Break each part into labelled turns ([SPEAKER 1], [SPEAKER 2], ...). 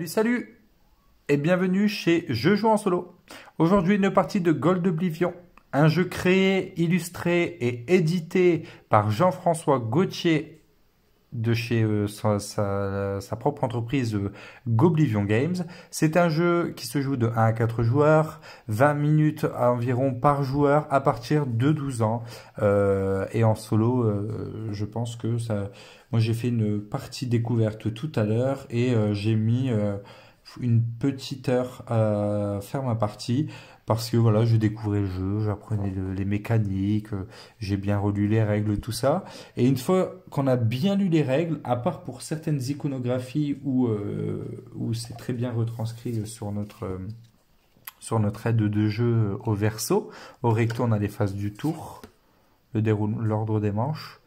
[SPEAKER 1] Salut et bienvenue chez Je joue en solo. Aujourd'hui une partie de Gold Oblivion, un jeu créé, illustré et édité par Jean-François Gauthier de chez sa propre entreprise Goblivion Games. C'est un jeu qui se joue de 1 à 4 joueurs, 20 minutes environ par joueur à partir de 12 ans. Et en solo, je pense que ça... Moi j'ai fait une partie découverte tout à l'heure et j'ai mis une petite heure à faire ma partie parce que voilà, je découvrais le jeu, j'apprenais les mécaniques, j'ai bien relu les règles, tout ça. Et une fois qu'on a bien lu les règles, à part pour certaines iconographies où c'est très bien retranscrit sur notre aide de jeu au verso, au recto on a les phases du tour, l'ordre des manches.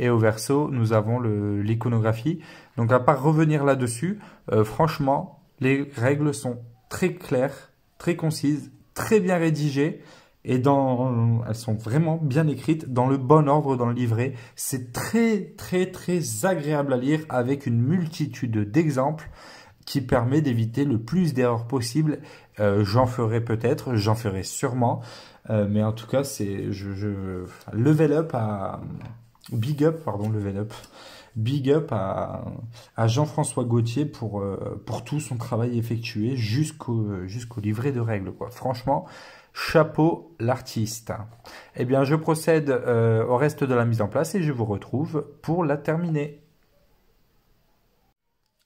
[SPEAKER 1] Et au verso, nous avons l'iconographie. Donc, à part revenir là-dessus, franchement, les règles sont très claires, très concises, très bien rédigées. Et elles sont vraiment bien écrites dans le bon ordre dans le livret. C'est très, très, très agréable à lire avec une multitude d'exemples qui permet d'éviter le plus d'erreurs possible. J'en ferai peut-être, j'en ferai sûrement. Mais en tout cas, level up à... Big up, pardon, level up. Big up à Jean-François Gauthier pour tout son travail effectué jusqu'au livret de règles, quoi. Franchement, chapeau l'artiste. Eh bien, je procède au reste de la mise en place et je vous retrouve pour la terminer.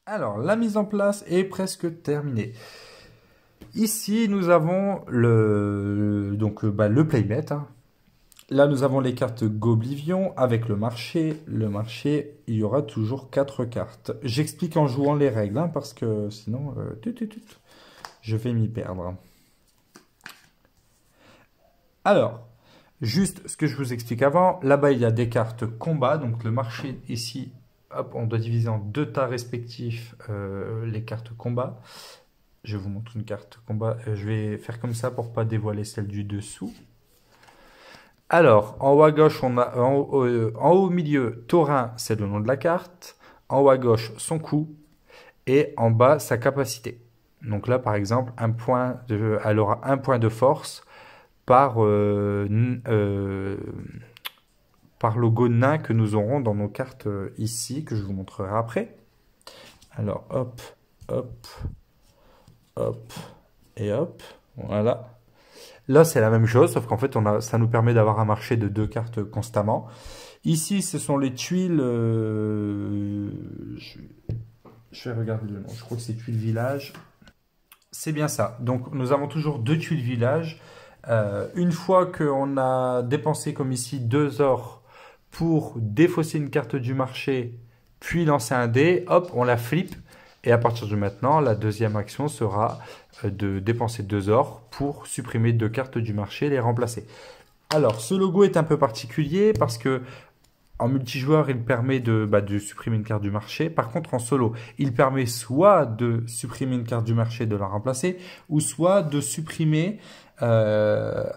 [SPEAKER 1] Alors, la mise en place est presque terminée. Ici, nous avons le playmat, hein. Là, nous avons les cartes Goblivion avec le marché. Le marché, il y aura toujours 4 cartes. J'explique en jouant les règles, hein, parce que sinon, je vais m'y perdre. Alors, juste ce que je vous explique avant. Là-bas, il y a des cartes combat. Donc, le marché ici, hop, on doit diviser en 2 tas respectifs les cartes combat. Je vous montre une carte combat. Je vais faire comme ça pour ne pas dévoiler celle du dessous. Alors, en haut à gauche, on a en haut au milieu, Taurin, c'est le nom de la carte. En haut à gauche, son coût. Et en bas, sa capacité. Donc là, par exemple, elle aura un point de force par logo nain que nous aurons dans nos cartes ici, que je vous montrerai après. Alors, hop, hop, hop et hop. Voilà. Là, c'est la même chose, sauf qu'en fait, ça nous permet d'avoir un marché de 2 cartes constamment. Ici, ce sont les tuiles... je vais regarder le nom. Je crois que c'est tuiles village. C'est bien ça. Donc, nous avons toujours 2 tuiles village. Une fois qu'on a dépensé, comme ici, 2 ors pour défausser une carte du marché, puis lancer un dé, hop, on la flippe. Et à partir de maintenant, la deuxième action sera de dépenser 2 ors pour supprimer 2 cartes du marché et les remplacer. Alors, ce logo est un peu particulier parce que en multijoueur, il permet de supprimer une carte du marché. Par contre, en solo, il permet soit de supprimer une carte du marché et de la remplacer, ou soit de supprimer une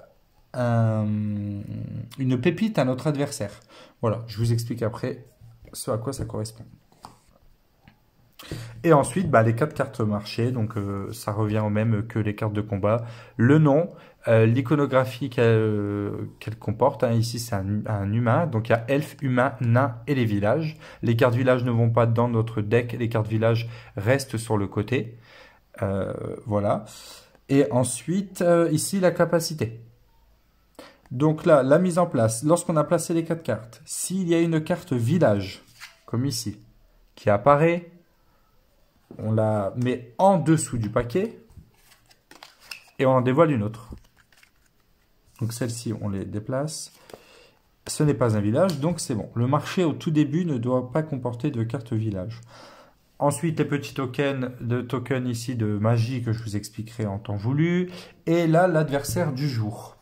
[SPEAKER 1] pépite à notre adversaire. Voilà, je vous explique après ce à quoi ça correspond. Et ensuite, les 4 cartes marché, donc ça revient au même que les cartes de combat. Le nom, l'iconographie qu'elle comporte, hein, ici c'est un humain, donc il y a elfe, humain, nain et les villages. Les cartes villages ne vont pas dans notre deck, les cartes villages restent sur le côté. Voilà. Et ensuite, ici la capacité. Donc là, la mise en place, lorsqu'on a placé les 4 cartes, s'il y a une carte village, comme ici, qui apparaît, on la met en dessous du paquet et on en dévoile une autre. Donc celle-ci, on les déplace. Ce n'est pas un village, donc c'est bon. Le marché au tout début ne doit pas comporter de carte village. Ensuite, les petits tokens ici de magie que je vous expliquerai en temps voulu. Et là, l'adversaire du jour.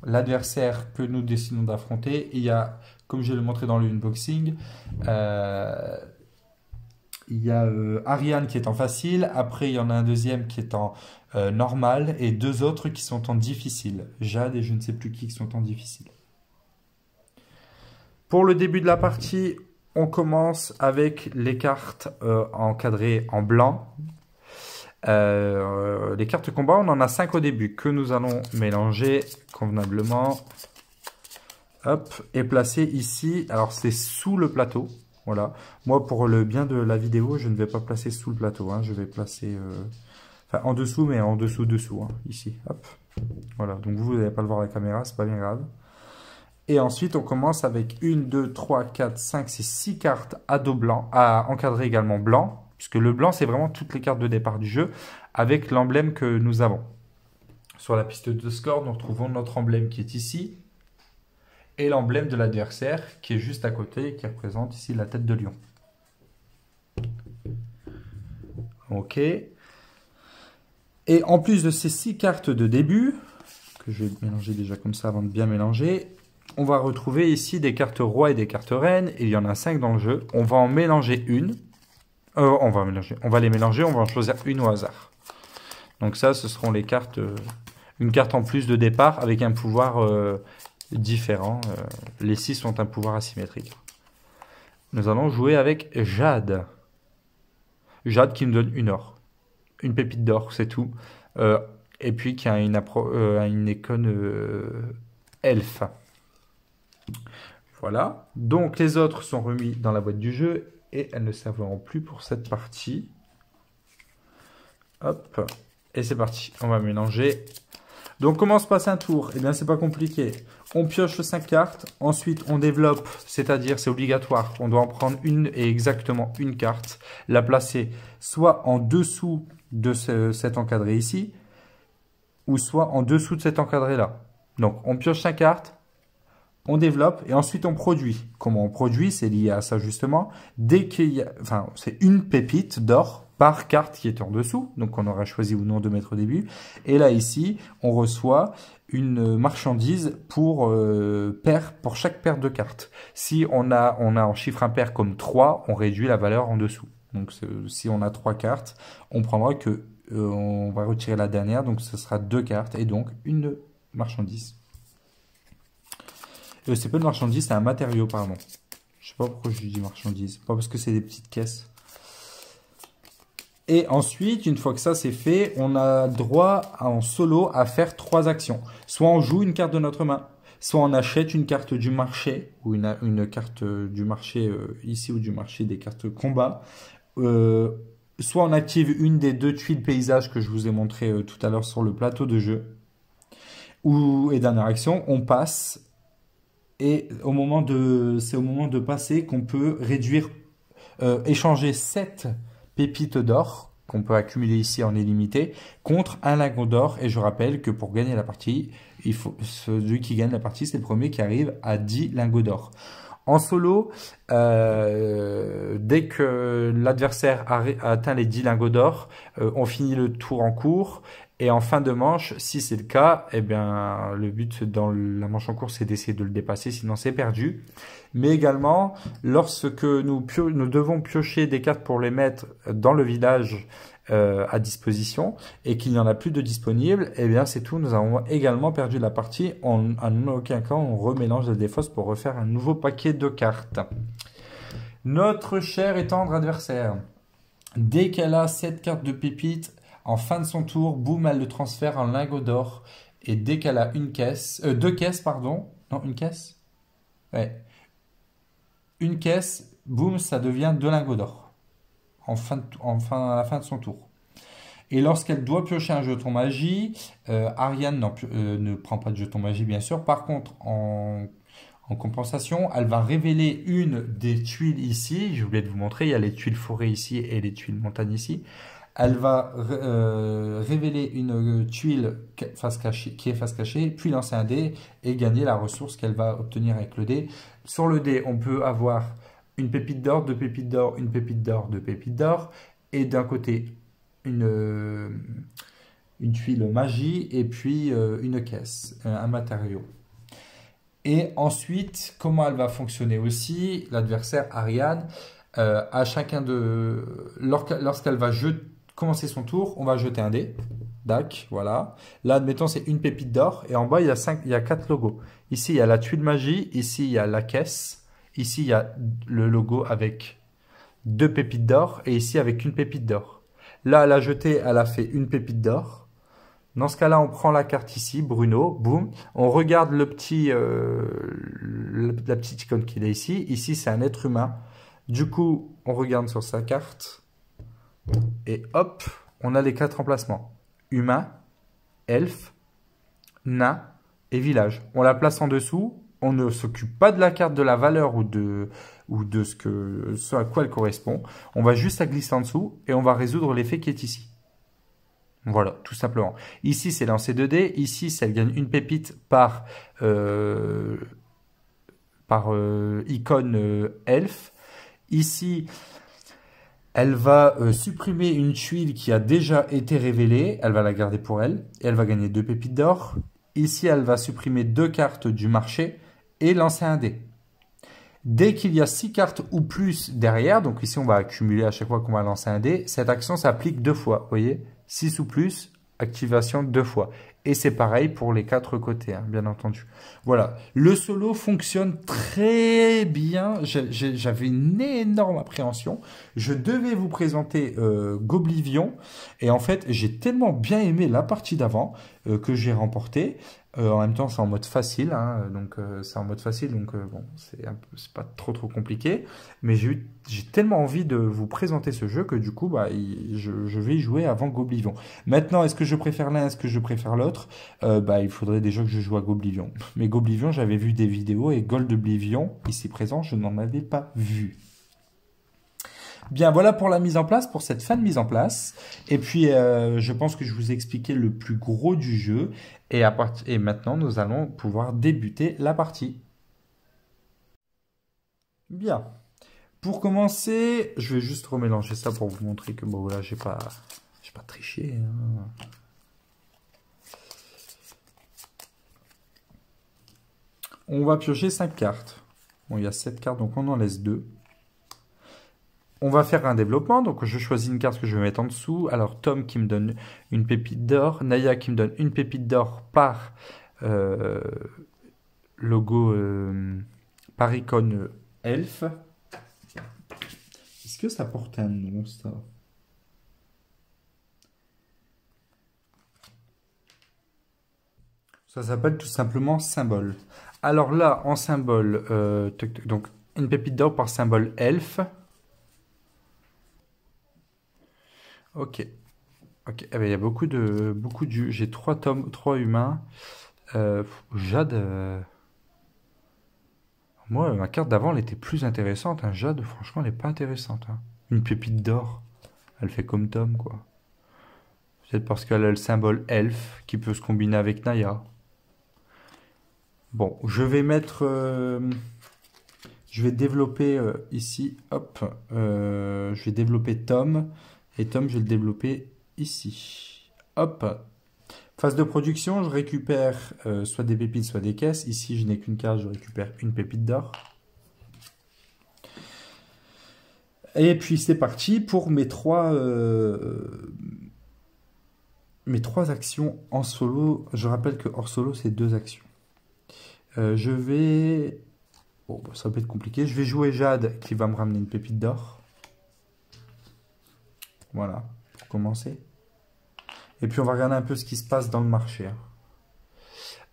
[SPEAKER 1] L'adversaire que nous décidons d'affronter. Il y a, comme je l'ai montré dans l'unboxing, il y a Ariane qui est en facile, après il y en a un deuxième qui est en normal et 2 autres qui sont en difficile. Jade et je ne sais plus qui sont en difficile. Pour le début de la partie, on commence avec les cartes encadrées en blanc. Les cartes combat, on en a 5 au début que nous allons mélanger convenablement. Hop, et placer ici. Alors, c'est sous le plateau. Voilà. Moi, pour le bien de la vidéo, je ne vais pas placer sous le plateau. Hein. Je vais placer enfin, en dessous, mais en dessous, hein, ici. Hop. Voilà. Donc, vous n'allez pas le voir à la caméra, c'est pas bien grave. Et ensuite, on commence avec 1, 2, 3, 4, 5, 6, 6 cartes à dos blanc, à encadrer également blanc. Puisque le blanc, c'est vraiment toutes les cartes de départ du jeu avec l'emblème que nous avons. Sur la piste de score, nous retrouvons notre emblème qui est ici. Et l'emblème de l'adversaire qui est juste à côté, qui représente ici la tête de lion. Ok. Et en plus de ces 6 cartes de début, que je vais mélanger déjà comme ça avant de bien mélanger, on va retrouver ici des cartes roi et des cartes reines. Il y en a 5 dans le jeu. On va en mélanger une. On va les mélanger, on va en choisir une au hasard. Donc ça, ce seront les cartes, une carte en plus de départ avec un pouvoir différent. Les 6 ont un pouvoir asymétrique. Nous allons jouer avec Jade. Jade qui nous donne une or. Une pépite d'or, c'est tout. Et puis qui a une icône elfe. Voilà. Donc les autres sont remis dans la boîte du jeu. Et elles ne serviront plus pour cette partie. Hop. Et c'est parti. On va mélanger. Donc, comment se passe un tour? Eh bien, c'est pas compliqué. On pioche 5 cartes. Ensuite, on développe. C'est-à-dire, c'est obligatoire. On doit en prendre une et exactement une carte. La placer soit en dessous de cet encadré ici. Ou soit en dessous de cet encadré là. Donc, on pioche 5 cartes. On développe et ensuite on produit. Comment on produit? C'est lié à ça justement. Dès qu'il y a, enfin, c'est une pépite d'or par carte qui est en dessous. Donc on aura choisi ou non de mettre au début. Et là ici, on reçoit une marchandise pour chaque paire de cartes. Si on a en chiffre impair comme 3, on réduit la valeur en dessous. Donc si on a 3 cartes, on prendra que on va retirer la dernière. Donc ce sera 2 cartes et donc une marchandise. C'est pas une marchandise, c'est un matériau, pardon. Je sais pas pourquoi je dis marchandise. Pas parce que c'est des petites caisses. Et ensuite, une fois que ça c'est fait, on a droit en solo à faire 3 actions. Soit on joue une carte de notre main, soit on achète une carte du marché, ou une carte du marché ici, ou du marché des cartes combat. Soit on active une des 2 tuiles paysage que je vous ai montré tout à l'heure sur le plateau de jeu. Et dernière action, on passe. Et c'est au moment de passer qu'on peut réduire, échanger 7 pépites d'or qu'on peut accumuler ici en illimité contre un lingot d'or. Et je rappelle que pour gagner la partie, celui qui gagne la partie, c'est le premier qui arrive à 10 lingots d'or. En solo, dès que l'adversaire a atteint les 10 lingots d'or, on finit le tour en cours. Et en fin de manche, si c'est le cas, eh bien, le but dans la manche en cours, c'est d'essayer de le dépasser, sinon c'est perdu. Mais également, lorsque nous devons piocher des cartes pour les mettre dans le village à disposition et qu'il n'y en a plus de disponibles, eh bien c'est tout, nous avons également perdu la partie. En aucun cas, on remélange les défausses pour refaire un nouveau paquet de cartes. Notre cher et tendre adversaire, dès qu'elle a cette carte de pépite, en fin de son tour, boum, elle le transfère en lingot d'or. Et dès qu'elle a deux caisses, pardon. Non, une caisse? Ouais. Une caisse, boum, ça devient 2 lingots d'or. À la fin de son tour. Et lorsqu'elle doit piocher un jeton magie, Ariane ne prend pas de jeton magie, bien sûr. Par contre, en compensation, elle va révéler une des tuiles ici. J'ai oublié de vous montrer, il y a les tuiles forêt ici et les tuiles montagne ici. Elle va révéler une tuile qui est face cachée, puis lancer un dé et gagner la ressource qu'elle va obtenir avec le dé. Sur le dé, on peut avoir une pépite d'or, 2 pépites d'or, une pépite d'or, 2 pépites d'or. Et d'un côté, une tuile magie et puis une caisse, un matériau. Et ensuite, comment elle va fonctionner aussi, l'adversaire Ariane, à chacun lorsqu'elle va commencer son tour, on va jeter un dé. Dac, voilà. Là, admettons, c'est une pépite d'or. Et en bas, il y a 4 logos. Ici, il y a la tuile magie. Ici, il y a la caisse. Ici, il y a le logo avec 2 pépites d'or. Et ici, avec une pépite d'or. Là, elle a jeté, elle a fait une pépite d'or. Dans ce cas-là, on prend la carte ici, Bruno, boum. On regarde le petit, la petite icône qu'il a ici. Ici, c'est un être humain. Du coup, on regarde sur sa carte. Et hop, on a les 4 emplacements. Humain, elfe, nain et village. On la place en dessous. On ne s'occupe pas de la carte, de la valeur ou de ce à quoi elle correspond. On va juste la glisser en dessous et on va résoudre l'effet qui est ici. Voilà, tout simplement. Ici, c'est lancer 2 dés. Ici, ça gagne une pépite par icône elfe. Ici, elle va supprimer une tuile qui a déjà été révélée. Elle va la garder pour elle. Et elle va gagner 2 pépites d'or. Ici, elle va supprimer 2 cartes du marché et lancer un dé. Dès qu'il y a 6 cartes ou plus derrière, donc ici, on va accumuler à chaque fois qu'on va lancer un dé, cette action s'applique 2 fois. Vous voyez, 6 ou plus, activation 2 fois. Et c'est pareil pour les 4 côtés, hein, bien entendu. Voilà, le solo fonctionne très bien. J'avais une énorme appréhension. Je devais vous présenter Goblivion. Et en fait, j'ai tellement bien aimé la partie d'avant que j'ai remporté. En même temps, c'est en mode facile, hein, donc c'est en mode facile, donc bon, c'est pas trop compliqué. Mais j'ai tellement envie de vous présenter ce jeu que du coup, bah, je vais y jouer avant Goblivion. Maintenant, est-ce que je préfère l'un, est-ce que je préfère l'autre? Bah, il faudrait déjà que je joue à Goblivion. Mais Goblivion, j'avais vu des vidéos et Gold Oblivion, ici présent, je n'en avais pas vu. Bien, voilà pour la mise en place, pour cette fin de mise en place. Et puis, je pense que je vous ai expliqué le plus gros du jeu. Et maintenant, nous allons pouvoir débuter la partie. Bien. Pour commencer, je vais juste remélanger ça pour vous montrer que, bon, voilà, j'ai pas triché, hein. On va piocher 5 cartes. Bon, il y a 7 cartes, donc on en laisse 2. On va faire un développement, donc je choisis une carte que je vais mettre en dessous. Alors Tom qui me donne une pépite d'or, Naya qui me donne une pépite d'or par logo, par icône elfe. Est-ce que ça porte un nom, ça? Ça s'appelle tout simplement symbole. Alors là, en symbole, donc une pépite d'or par symbole elfe. Ok. Ok. Eh ben, il y a beaucoup de j'ai 3 tomes, 3 humains. Jade. Moi, ma carte d'avant, elle était plus intéressante, hein. Jade, franchement, elle n'est pas intéressante, hein. Une pépite d'or. Elle fait comme Tom, quoi. Peut-être parce qu'elle a le symbole elfe qui peut se combiner avec Naya. Bon, je vais mettre. Je vais développer ici. Hop. Je vais développer Tom. Et Tom, je vais le développer ici. Hop. Phase de production, je récupère soit des pépites, soit des caisses. Ici, je n'ai qu'une carte, je récupère une pépite d'or. Et puis, c'est parti pour mes trois actions en solo. Je rappelle que hors solo, c'est 2 actions. Je vais... Bon, ça peut être compliqué. Je vais jouer Jade qui va me ramener une pépite d'or. Voilà, pour commencer. Et puis on va regarder un peu ce qui se passe dans le marché.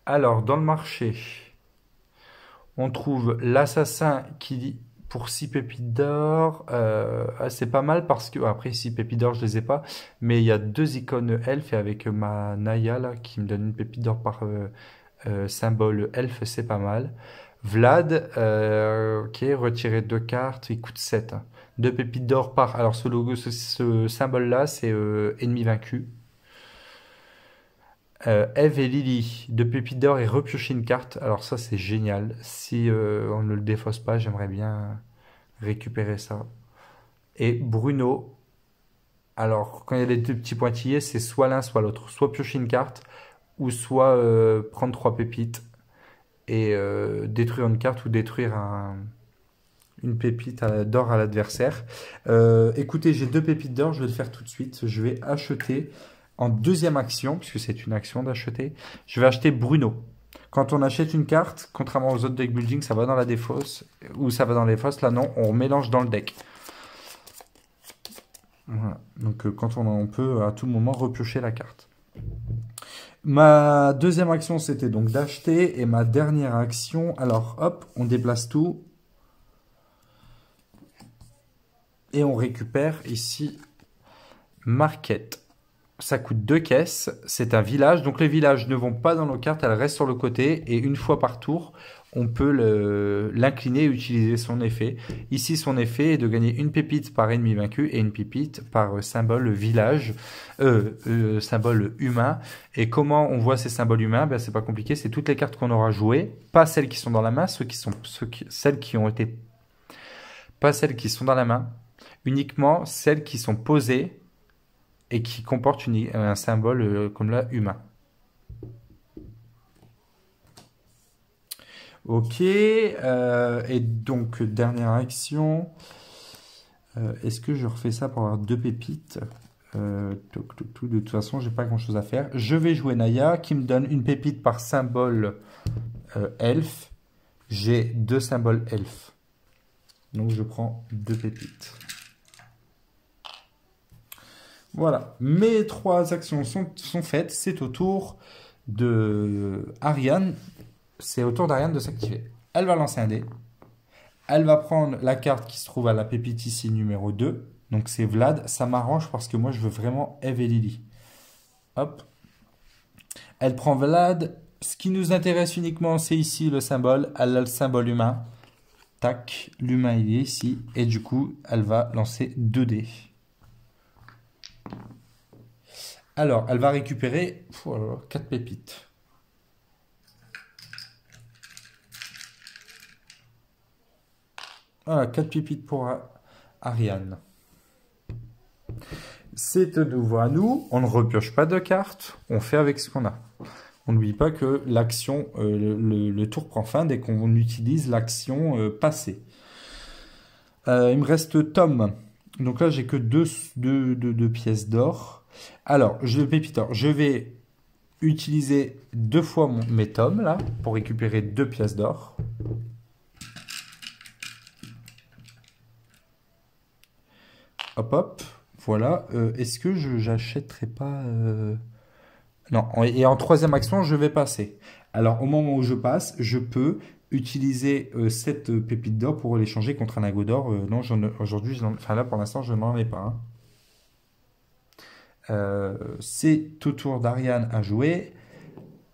[SPEAKER 1] Alors, dans le marché, on trouve l'assassin qui dit pour 6 pépites d'or. C'est pas mal parce que, après 6 pépites d'or, je les ai pas. Mais il y a 2 icônes elfes et avec ma Naya là, qui me donne une pépite d'or par symbole elfe, c'est pas mal. Vlad, ok, retirer 2 cartes, il coûte 7. 2 pépites d'or par... Alors ce logo, ce symbole-là, c'est ennemi vaincu. Eve et Lily, 2 pépites d'or et repiocher une carte. Alors ça, c'est génial. Si on ne le défausse pas, j'aimerais bien récupérer ça. Et Bruno, alors quand il y a les 2 petits pointillés, c'est soit l'un, soit l'autre. Soit piocher une carte, ou soit prendre 3 pépites et détruire une carte ou détruire une pépite d'or à l'adversaire. Écoutez, j'ai 2 pépites d'or, je vais le faire tout de suite. Je vais acheter en deuxième action, puisque c'est une action d'acheter, je vais acheter Bruno. Quand on achète une carte, contrairement aux autres deck building, ça va dans la défausse, ou ça va dans les fosses. Là non, on mélange dans le deck. Voilà. Donc quand on peut à tout moment repiocher la carte. Ma deuxième action, c'était donc d'acheter. Et ma dernière action, alors hop, on déplace tout. Et on récupère ici Market. Ça coûte 2 caisses. C'est un village. Donc les villages ne vont pas dans nos cartes, elles restent sur le côté. Et une fois par tour, on peut l'incliner et utiliser son effet. Ici, son effet est de gagner une pépite par ennemi vaincu et une pépite par symbole village, symbole humain. Et comment on voit ces symboles humains? Ben, c'est pas compliqué, c'est toutes les cartes qu'on aura jouées, pas celles qui sont dans la main, celles qui ont été, pas celles qui sont dans la main, uniquement celles qui sont posées et qui comportent un symbole comme là humain. Ok, et donc dernière action. Est-ce que je refais ça pour avoir 2 pépites? De toute façon, j'ai pas grand chose à faire. Je vais jouer Naya qui me donne une pépite par symbole elfe. J'ai 2 symboles elfe. Donc je prends 2 pépites. Voilà, mes 3 actions sont faites. C'est au tour de Ariane. C'est au tour d'Ariane de s'activer. Elle va lancer un dé. Elle va prendre la carte qui se trouve à la pépite ici, numéro 2. Donc c'est Vlad. Ça m'arrange parce que moi, je veux vraiment Eve et Lily. Hop. Elle prend Vlad. Ce qui nous intéresse uniquement, c'est ici le symbole. Elle a le symbole humain. Tac. L'humain, il est ici. Et du coup, elle va lancer 2 dés. Alors, elle va récupérer 4 pépites. Voilà, 4 pépites pour Ariane. C'est de nouveau à nous. On ne repioche pas de cartes. On fait avec ce qu'on a. On n'oublie pas que l'action, le tour prend fin dès qu'on utilise l'action passée. Il me reste Tom. Donc là, j'ai que 2 pièces d'or. Alors, je vais utiliser 2 fois mes tomes là pour récupérer 2 pièces d'or. Hop hop, voilà. Est-ce que j'achèterai pas Non, et en 3e action, je vais passer. Alors, au moment où je passe, je peux utiliser cette pépite d'or pour l'échanger contre un lingot d'or. Non, aujourd'hui, enfin là, pour l'instant, je n'en ai pas. C'est au tour d'Ariane à jouer.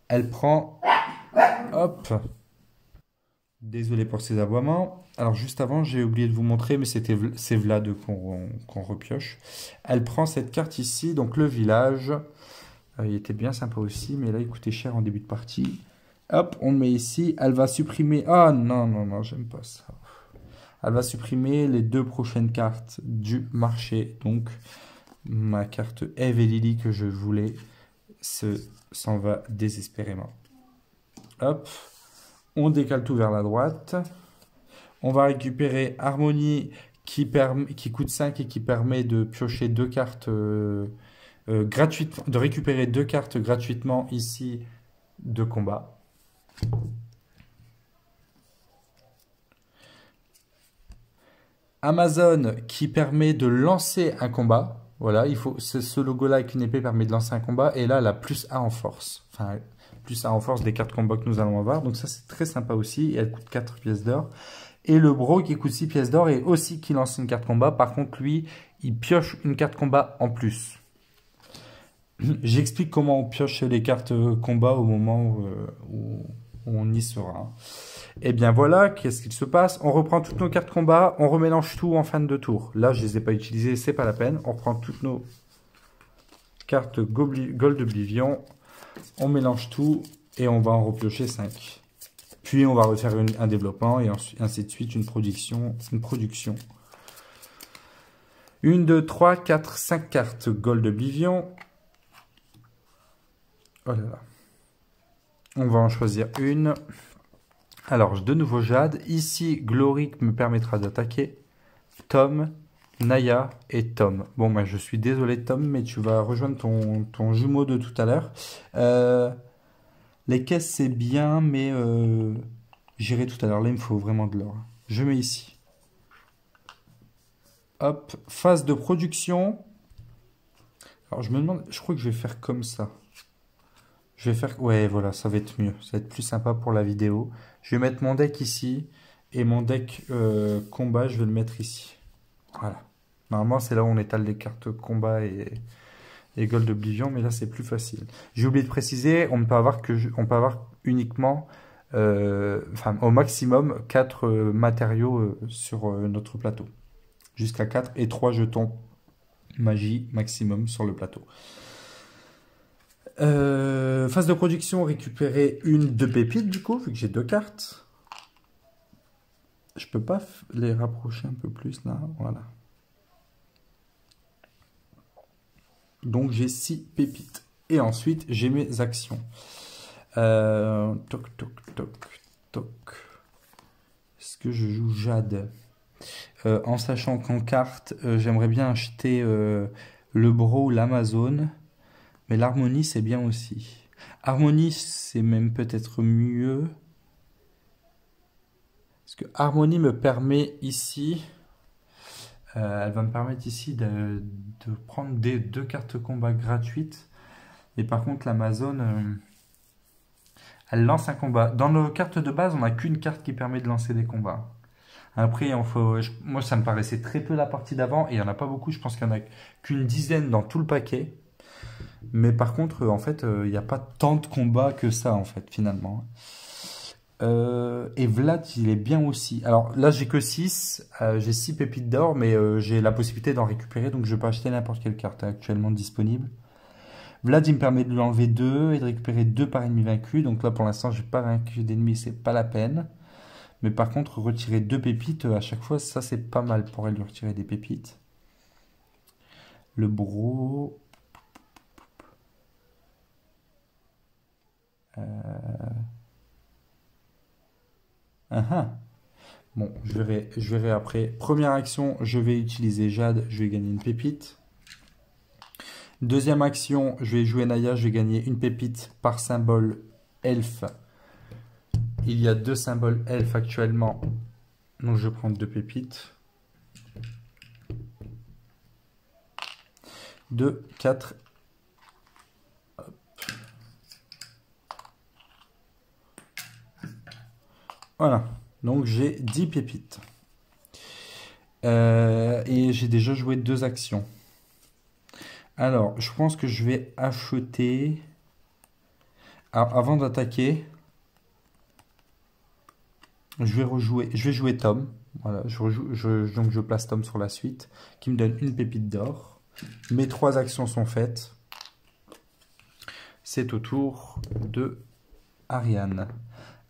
[SPEAKER 1] Elle prend... Hop. Désolé pour ces aboiements. Alors juste avant, j'ai oublié de vous montrer, mais c'est Vlad qu'on repioche. Elle prend cette carte ici, donc le village. Il était bien sympa aussi, mais là il coûtait cher en début de partie. Hop, on le met ici. Elle va supprimer... Ah non, non, non, j'aime pas ça. Elle va supprimer les 2 prochaines cartes du marché. Donc ma carte Eve et Lily que je voulais s'en va désespérément. Hop. On décale tout vers la droite. On va récupérer Harmonie qui coûte 5 et qui permet de piocher 2 cartes gratuitement, de récupérer 2 cartes gratuitement ici de combat. Amazon qui permet de lancer un combat. Voilà, ce logo-là avec une épée permet de lancer un combat. Et là, elle a plus 1 en force. Enfin, plus 1 en force des cartes combat que nous allons avoir. Donc ça, c'est très sympa aussi. Et elle coûte 4 pièces d'or. Et le Bro qui coûte 6 pièces d'or et aussi qui lance une carte combat. Par contre, lui, il pioche une carte combat en plus. J'explique comment on pioche les cartes combat au moment où on y sera. Et bien voilà, qu'est-ce qu'il se passe? On reprend toutes nos cartes combat, on remélange tout en fin de tour. Là, je ne les ai pas utilisées, c'est pas la peine. On reprend toutes nos cartes Gold Oblivion, on mélange tout et on va en repiocher 5. Puis on va refaire un développement et ainsi de suite, une production. 1, 2, 3, 4, 5 cartes Gold Oblivion. Oh là là. On va en choisir une. Alors, de nouveau Jade. Ici, Gloric me permettra d'attaquer. Tom, Naya et Tom. Bon, moi, je suis désolé, Tom, mais tu vas rejoindre ton jumeau de tout à l'heure. Les caisses, c'est bien, mais j'irai tout à l'heure. Là, il me faut vraiment de l'or. Je mets ici. Hop, phase de production. Alors je me demande, je crois que je vais faire comme ça. Je vais faire, ouais, voilà, ça va être mieux. Ça va être plus sympa pour la vidéo. Je vais mettre mon deck ici et mon deck combat, je vais le mettre ici. Voilà. Normalement, c'est là où on étale les cartes combat et Gold Oblivion, mais là, c'est plus facile. J'ai oublié de préciser, on ne peut avoir on peut avoir uniquement, enfin, au maximum, 4 matériaux sur notre plateau. Jusqu'à 4 et 3 jetons magie maximum sur le plateau. Phase de production, récupérer une de pépites du coup, vu que j'ai 2 cartes. Je peux pas les rapprocher un peu plus là, voilà. Donc j'ai 6 pépites. Et ensuite j'ai mes actions. Toc, toc, toc, toc. Est-ce que je joue Jade? En sachant qu'en carte, j'aimerais bien acheter le Bro ou l'Amazon. Mais l'harmonie, c'est bien aussi. Harmonie, c'est même peut-être mieux. Parce que harmonie me permet ici... elle va me permettre ici de prendre des 2 cartes combat gratuites. Et par contre, l'Amazon, elle lance un combat. Dans nos cartes de base, on n'a qu'une carte qui permet de lancer des combats. Après, moi, ça me paraissait très peu la partie d'avant. Et il n'y en a pas beaucoup. Je pense qu'il n'y en a qu'une dizaine dans tout le paquet. Mais par contre, en fait, il n'y a pas tant de combats que ça, en fait, finalement. Et Vlad, il est bien aussi. Alors là, j'ai que 6. J'ai 6 pépites d'or, mais j'ai la possibilité d'en récupérer. Donc, je peux acheter n'importe quelle carte actuellement disponible. Vlad, il me permet de lui enlever 2 et de récupérer 2 par ennemi vaincu. Donc là, pour l'instant, je n'ai pas vaincu d'ennemis, c'est pas la peine. Mais par contre, retirer 2 pépites à chaque fois, ça, c'est pas mal pour lui retirer des pépites. Le Bro... Bon, je verrai après. Première action, je vais utiliser Jade, je vais gagner une pépite. Deuxième action, je vais jouer Naya, je vais gagner une pépite par symbole elfe. Il y a 2 symboles elfe actuellement, donc je prends 2 pépites. 2, 4. Hop. Voilà. Donc j'ai 10 pépites. Et j'ai déjà joué 2 actions. Alors, je pense que je vais acheter... Alors, avant d'attaquer, je vais jouer Tom. Voilà, donc je place Tom sur la suite, qui me donne une pépite d'or. Mes 3 actions sont faites. C'est au tour de Ariane.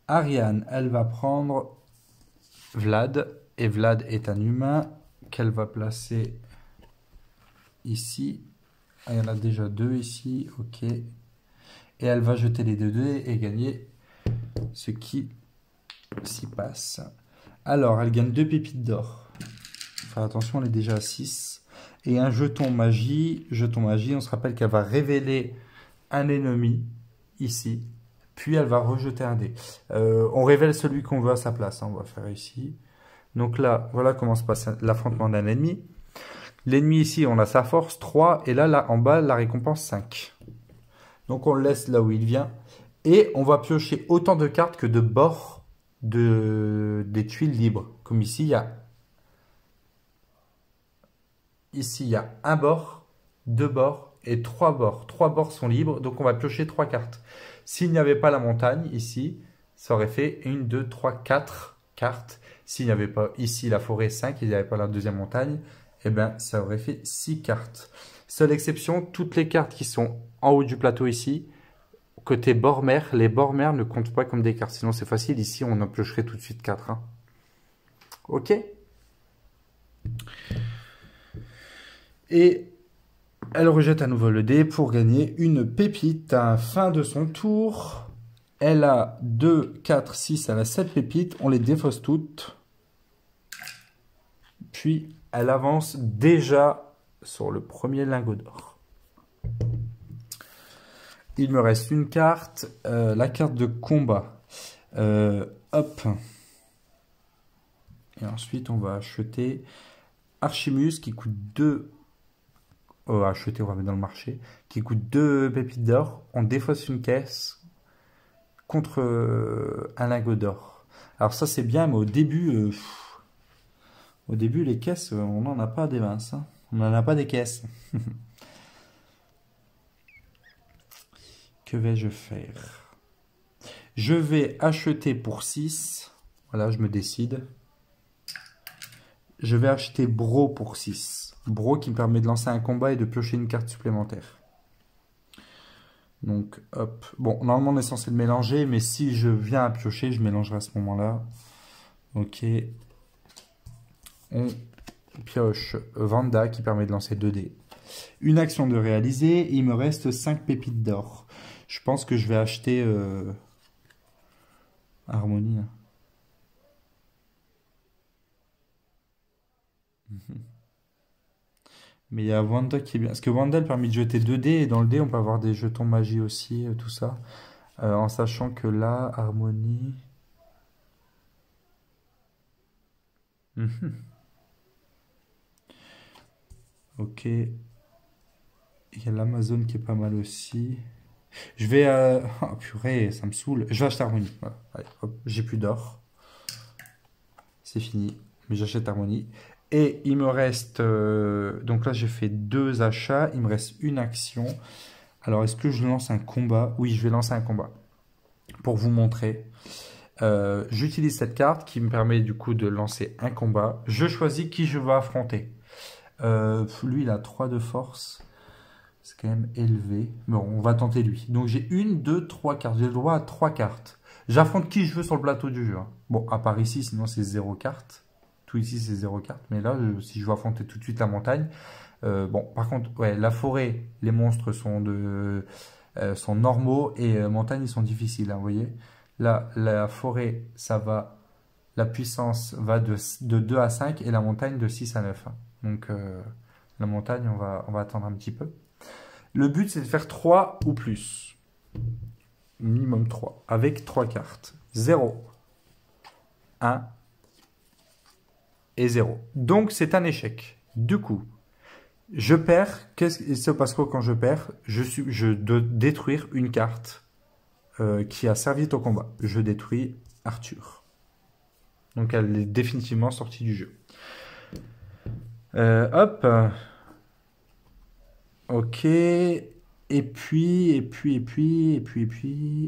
[SPEAKER 1] Ariane, elle va prendre Vlad, et Vlad est un humain qu'elle va placer ici. Ah, il y en a déjà 2 ici, ok. Et elle va jeter les 2 dés et gagner ce qui s'y passe. Alors, elle gagne 2 pépites d'or. Faire attention, elle est déjà à 6. Et un jeton magie. Jeton magie, on se rappelle qu'elle va révéler un ennemi ici. Puis elle va rejeter un dé. On révèle celui qu'on veut à sa place. Hein, on va faire ici. Donc là, voilà comment se passe l'affrontement d'un ennemi. L'ennemi ici, on a sa force 3. Et là, en bas, la récompense 5. Donc on le laisse là où il vient. Et on va piocher autant de cartes que de bords des tuiles libres. Comme ici, il y a... Ici, il y a un bord, 2 bords et 3 bords. 3 bords sont libres, donc on va piocher 3 cartes. S'il n'y avait pas la montagne, ici, ça aurait fait 1, 2, 3, 4 cartes. S'il n'y avait pas ici la forêt 5, il n'y avait pas la deuxième montagne, eh bien, ça aurait fait 6 cartes. Seule exception, toutes les cartes qui sont en haut du plateau ici, côté bord-mer, les bords-mer ne comptent pas comme des cartes. Sinon, c'est facile. Ici, on en piocherait tout de suite 4. Hein. Ok. Et elle rejette à nouveau le dé pour gagner une pépite à la fin de son tour. Elle a 2, 4, 6, elle a 7 pépites. On les défausse toutes. Puis, elle avance déjà sur le premier lingot d'or. Il me reste une carte, la carte de combat. Hop. Et ensuite, on va acheter Archimus qui coûte 2 acheter, on va mettre dans le marché, qui coûte 2 pépites d'or. On défausse une caisse contre un lingot d'or. Alors ça c'est bien, mais au début les caisses, on n'en a pas des minces, hein. On n'en a pas des caisses. Que vais-je faire? Je vais acheter pour 6. Voilà, je me décide. Je vais acheter Bro pour 6. Bro qui me permet de lancer un combat et de piocher une carte supplémentaire. Donc, hop. Bon, normalement, on est censé le mélanger, mais si je viens à piocher, je mélangerai à ce moment-là. Ok. On pioche Vanda qui permet de lancer 2 dés. Une action de réaliser. Il me reste 5 pépites d'or. Je pense que je vais acheter Harmonie. Mais il y a Wanda qui est bien. Parce que Wanda, elle permet de jeter 2 dés. Et dans le dé, on peut avoir des jetons magie aussi, tout ça. En sachant que là, Harmonie... Ok. Il y a l'Amazon qui est pas mal aussi. Je vais... Oh purée, ça me saoule. Je vais acheter Harmonie. Voilà. Allez, hop, j'ai plus d'or. C'est fini. Mais j'achète Harmonie. Et il me reste... donc là, j'ai fait 2 achats. Il me reste une action. Alors, est-ce que je lance un combat? Oui, je vais lancer un combat. Pour vous montrer. J'utilise cette carte qui me permet du coup de lancer un combat. Je choisis qui je veux affronter. Lui, il a 3 de force. C'est quand même élevé. Bon, on va tenter lui. Donc j'ai 1, 2, 3 cartes. J'ai le droit à 3 cartes. J'affronte qui je veux sur le plateau du jeu, hein. Bon, à part ici, sinon c'est 0 cartes. Tout ici, c'est 0 cartes. Mais là, si je veux affronter tout de suite la montagne... bon, par contre, ouais, la forêt, les monstres sont normaux et montagne, ils sont difficiles, hein, vous voyez. Là, la forêt, ça va... La puissance va de 2 à 5 et la montagne de 6 à 9. Hein. Donc, la montagne, on va attendre un petit peu. Le but, c'est de faire 3 ou plus. Minimum 3. Avec 3 cartes. 0, 1 et 0. Donc, c'est un échec. Du coup, je perds. Il se passe quoi quand je perds? Je dois détruire une carte qui a servi au combat. Je détruis Arthur. Donc, elle est définitivement sortie du jeu. Hop. Ok. Et puis,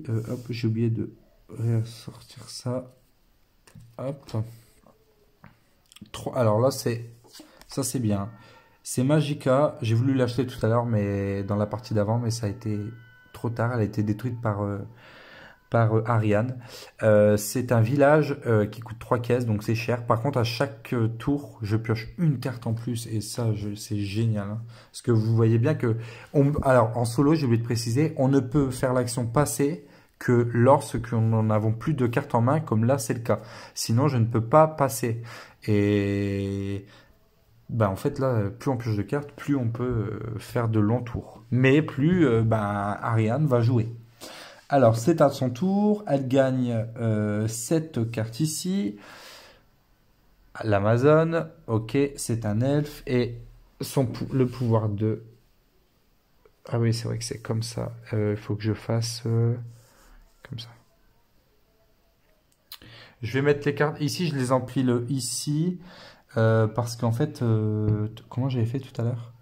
[SPEAKER 1] hop, j'ai oublié de ressortir ça. Hop. Alors là, ça c'est bien. C'est Magica. J'ai voulu l'acheter tout à l'heure, mais dans la partie d'avant, mais ça a été trop tard. Elle a été détruite par Ariane. C'est un village qui coûte 3 caisses, donc c'est cher. Par contre, à chaque tour, je pioche une carte en plus, et ça, c'est génial, hein. Parce que vous voyez bien que... alors, en solo, j'ai oublié de préciser, on ne peut faire l'action passer que lorsque nous n'avons plus de cartes en main, comme là, c'est le cas. Sinon, je ne peux pas passer. Et... Ben, en fait, là, plus on pioche de cartes, plus on peut faire de longs tours. Mais plus Ariane va jouer. Alors, c'est à son tour. Elle gagne 7 cartes ici. L'Amazon. Ok, c'est un elfe. Et le pouvoir de... Ah oui, c'est vrai que c'est comme ça. Il faut que je fasse comme ça. Je vais mettre les cartes. Ici, je les empile ici. Parce qu'en fait... comment j'avais fait tout à l'heure?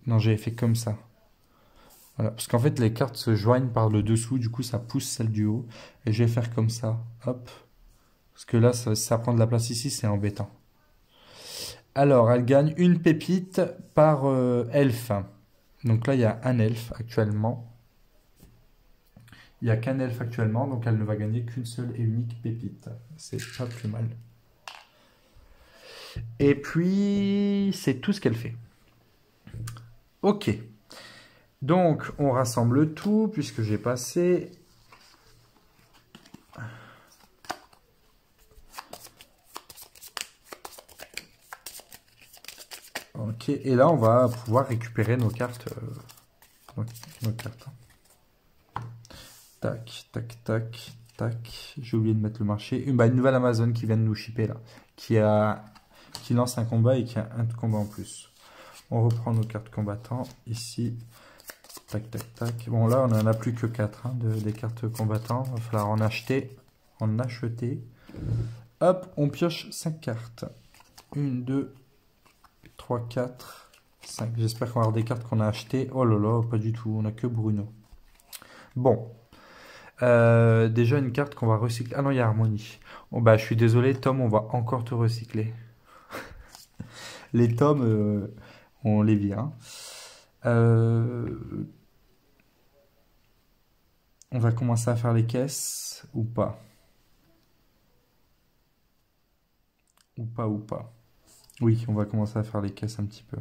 [SPEAKER 1] Non, j'avais fait comme ça. Voilà, parce qu'en fait, les cartes se joignent par le dessous, du coup, ça pousse celle du haut. Et je vais faire comme ça, hop. Parce que là, ça prend de la place ici, c'est embêtant. Alors, elle gagne une pépite par elfe. Donc là, il y a un elfe actuellement. Il n'y a qu'un elfe actuellement, donc elle ne va gagner qu'une seule et unique pépite. C'est pas plus mal. Et puis, c'est tout ce qu'elle fait. Ok. Donc, on rassemble tout, puisque j'ai passé... Ok, et là, on va pouvoir récupérer nos cartes. Nos cartes. Tac, tac, tac, tac. J'ai oublié de mettre le marché. Une nouvelle Amazon qui vient de nous shipper, là. Qui lance un combat et qui a un combat en plus. On reprend nos cartes combattants ici. Tac, tac, tac. Bon, là, on n'en a plus que 4 hein, des cartes combattants. Il va falloir en acheter. En acheter. Hop, on pioche 5 cartes. 1, 2, 3, 4, 5. J'espère qu'on va avoir des cartes qu'on a achetées. Oh là là, pas du tout. On n'a que Bruno. Bon. Déjà une carte qu'on va recycler. Ah non, il y a Harmonie. Bon, bah, je suis désolé, Tom, on va encore te recycler. Les tomes, on les vire. On va commencer à faire les caisses ou pas? Ou pas, ou pas? Oui, on va commencer à faire les caisses un petit peu.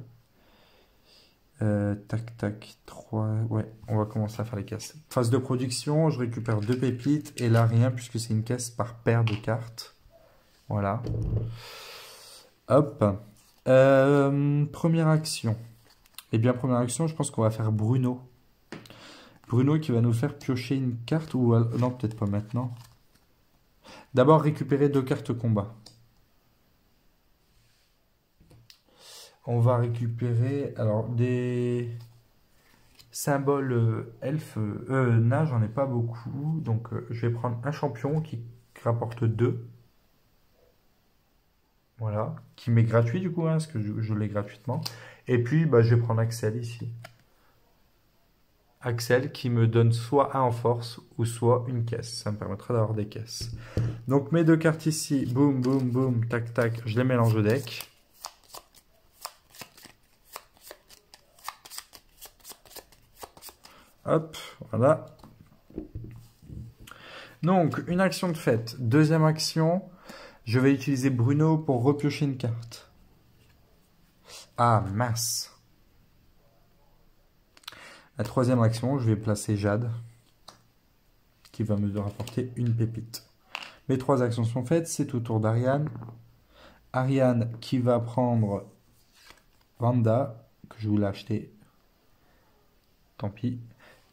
[SPEAKER 1] Tac, tac, 3. Ouais, on va commencer à faire les caisses. Phase de production, je récupère 2 pépites et là rien puisque c'est une caisse par paire de cartes. Voilà. Hop. Première action. Eh bien, première action, je pense qu'on va faire Bruno. Bruno qui va nous faire piocher une carte ou... Non, peut-être pas maintenant. D'abord, récupérer 2 cartes combat. On va récupérer alors des symboles elfes. Nains, j'en ai pas beaucoup. Donc, je vais prendre un champion qui rapporte 2. Voilà. Qui m'est gratuit du coup, hein, parce que je l'ai gratuitement. Et puis, bah, je vais prendre Axel ici. Axel qui me donne soit 1 en force ou soit une caisse. Ça me permettra d'avoir des caisses. Donc, mes 2 cartes ici. Boum, boum, boum. Tac, tac. Je les mélange au deck. Hop, voilà. Donc, une action de fait. Deuxième action, je vais utiliser Bruno pour repiocher une carte. Ah, mince. La troisième action, je vais placer Jade, qui va me rapporter une pépite. Mes 3 actions sont faites, c'est au tour d'Ariane. Ariane qui va prendre Vanda, que je voulais acheter. Tant pis.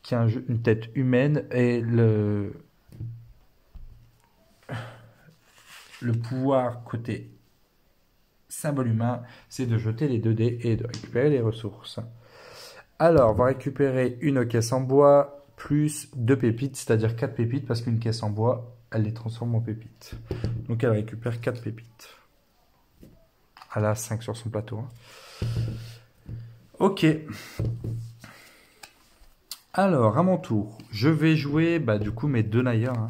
[SPEAKER 1] Qui a une tête humaine et le pouvoir côté symbole humain, c'est de jeter les 2 dés et de récupérer les ressources. Alors, on va récupérer une caisse en bois plus 2 pépites, c'est-à-dire 4 pépites, parce qu'une caisse en bois, elle les transforme en pépites. Donc, elle récupère 4 pépites. Elle a 5 sur son plateau. Hein. Ok. Alors, à mon tour, je vais jouer bah, du coup mes 2 Naya. Hein.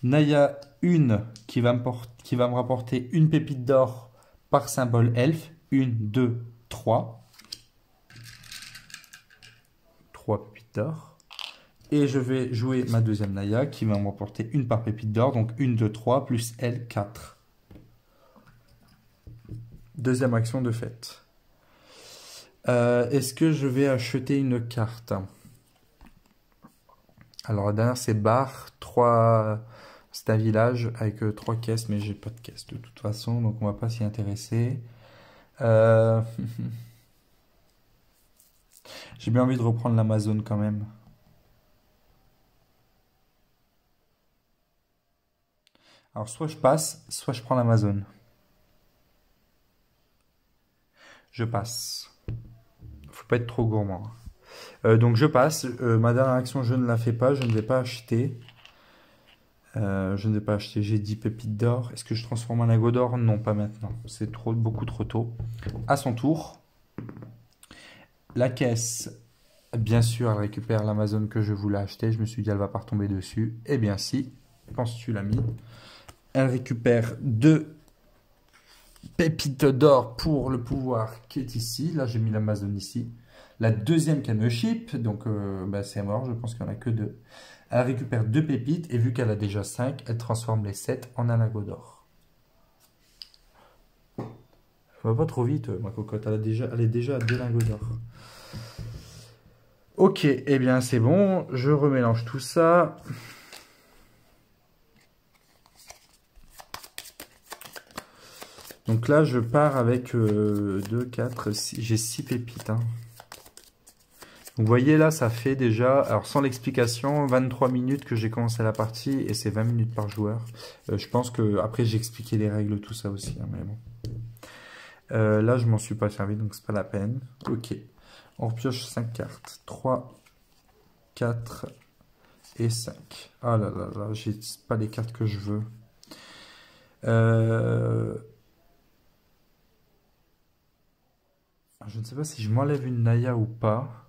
[SPEAKER 1] Naya 1 qui va me rapporter une pépite d'or par symbole elfe. 1, 2, 3. 3 pépites d'or. Et je vais jouer ma deuxième Naya qui va me rapporter une par pépite d'or. Donc 1, 2, 3 plus elle 4. Deuxième action de fête. Est-ce que je vais acheter une carte ? Alors la dernière c'est bar, 3... c'est un village avec 3 caisses, mais j'ai pas de caisse de toute façon, donc on va pas s'y intéresser. J'ai bien envie de reprendre l'Amazon quand même. Alors soit je passe, soit je prends l'Amazon. Je passe. Faut pas être trop gourmand. Donc je passe. Ma dernière action, je ne la fais pas. Je ne vais pas acheter. Je ne vais pas acheter. J'ai 10 pépites d'or. Est-ce que je transforme un lingot d'or? Non, pas maintenant. C'est beaucoup trop tôt. À son tour. La caisse, bien sûr, elle récupère l'Amazon que je voulais acheter. Je me suis dit, elle va pas retomber dessus. Eh bien si. Penses-tu l'as mis? Elle récupère 2 pépites d'or pour le pouvoir qui est ici. Là, j'ai mis l'Amazon ici. La deuxième qu'elle me ship, donc bah, c'est mort, je pense qu'il n'y en a que 2. Elle récupère 2 pépites et vu qu'elle a déjà 5, elle transforme les 7 en un lingot d'or. Ça va pas trop vite, ma cocotte, elle est déjà à 2 lingots d'or. Ok, eh bien c'est bon, je remélange tout ça. Donc là, je pars avec 2, 4, 6, j'ai 6 pépites. Hein. Vous voyez là, ça fait déjà, alors sans l'explication, 23 minutes que j'ai commencé la partie et c'est 20 minutes par joueur. Je pense que après j'ai expliqué les règles, tout ça aussi, hein, mais bon. Là, je m'en suis pas servi, donc c'est pas la peine. Ok. On repioche 5 cartes. 3, 4 et 5. Ah là là là, j'ai pas les cartes que je veux. Je ne sais pas si je m'enlève une Naya ou pas.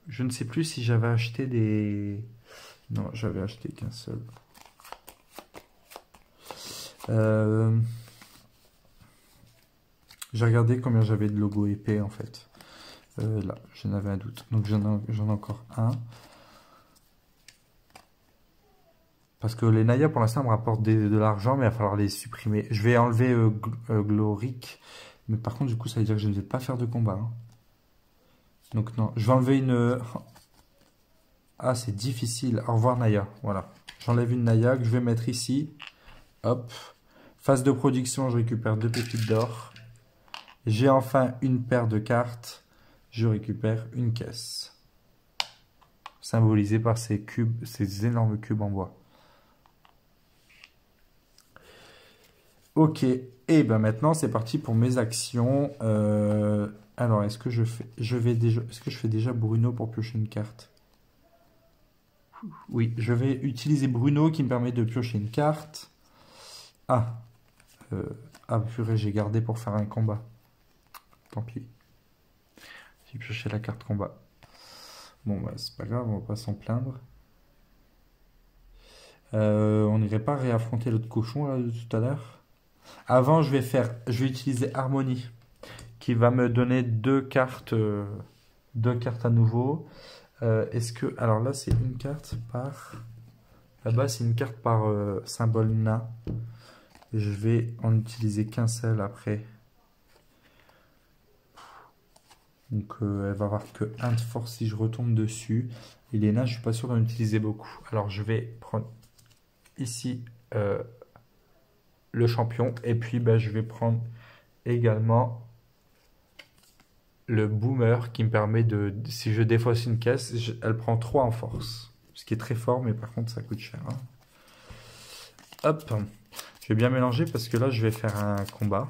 [SPEAKER 1] Je ne sais plus si j'avais acheté des... Non, j'avais acheté qu'un seul. J'ai regardé combien j'avais de logos épais en fait. Là, j'en avais un doute. Donc j'en ai encore un. Parce que les Naya pour l'instant me rapportent de l'argent, mais il va falloir les supprimer. Je vais enlever Gloric. Mais par contre, du coup, ça veut dire que je ne vais pas faire de combat. Hein. Donc non, je vais enlever une... Ah, c'est difficile. Au revoir Naya. Voilà. J'enlève une Naya que je vais mettre ici. Hop. Phase de production, je récupère 2 pépites d'or. J'ai enfin une paire de cartes. Je récupère une caisse. Symbolisée par ces cubes, ces énormes cubes en bois. Ok. Et ben maintenant, c'est parti pour mes actions. Alors, est-ce que je fais déjà Bruno pour piocher une carte? Oui, je vais utiliser Bruno qui me permet de piocher une carte. Ah, purée, j'ai gardé pour faire un combat. Tant pis. J'ai pioché la carte combat. Bon, bah, c'est pas grave, on va pas s'en plaindre. On n'irait pas réaffronter l'autre cochon là, de tout à l'heure. Avant, je vais utiliser Harmonie qui va me donner deux cartes à nouveau. Alors là, c'est une carte par... Là-bas, c'est une carte par symbole nain. Je vais en utiliser qu'un seul après. Donc, elle va avoir que 1 de force si je retombe dessus. Et les nains, je suis pas sûr d'en utiliser beaucoup. Alors, je vais prendre ici le champion. Et puis, je vais prendre également le boomer qui me permet de... Si je défausse une caisse, elle prend 3 en force. Ce qui est très fort, mais par contre, ça coûte cher. Hein. Hop. Je vais bien mélanger parce que là, je vais faire un combat.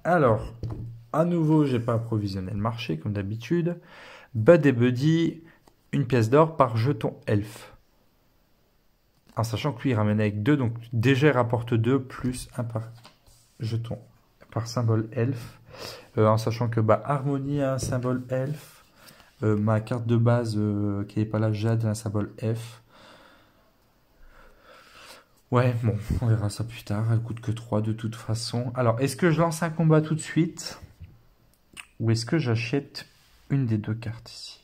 [SPEAKER 1] Alors, à nouveau, j'ai pas approvisionné le marché comme d'habitude. Bud et Buddy, une pièce d'or par jeton elfe. En sachant que lui, il ramène avec 2, donc déjà, il rapporte 2 plus 1 par jeton, par symbole elfe. En sachant que Harmonie a un symbole elfe. Ma carte de base qui n'est pas là, Jade, a un symbole F. Ouais, bon, on verra ça plus tard. Elle coûte que 3 de toute façon. Alors, est-ce que je lance un combat tout de suite? Ou est-ce que j'achète une des deux cartes ici?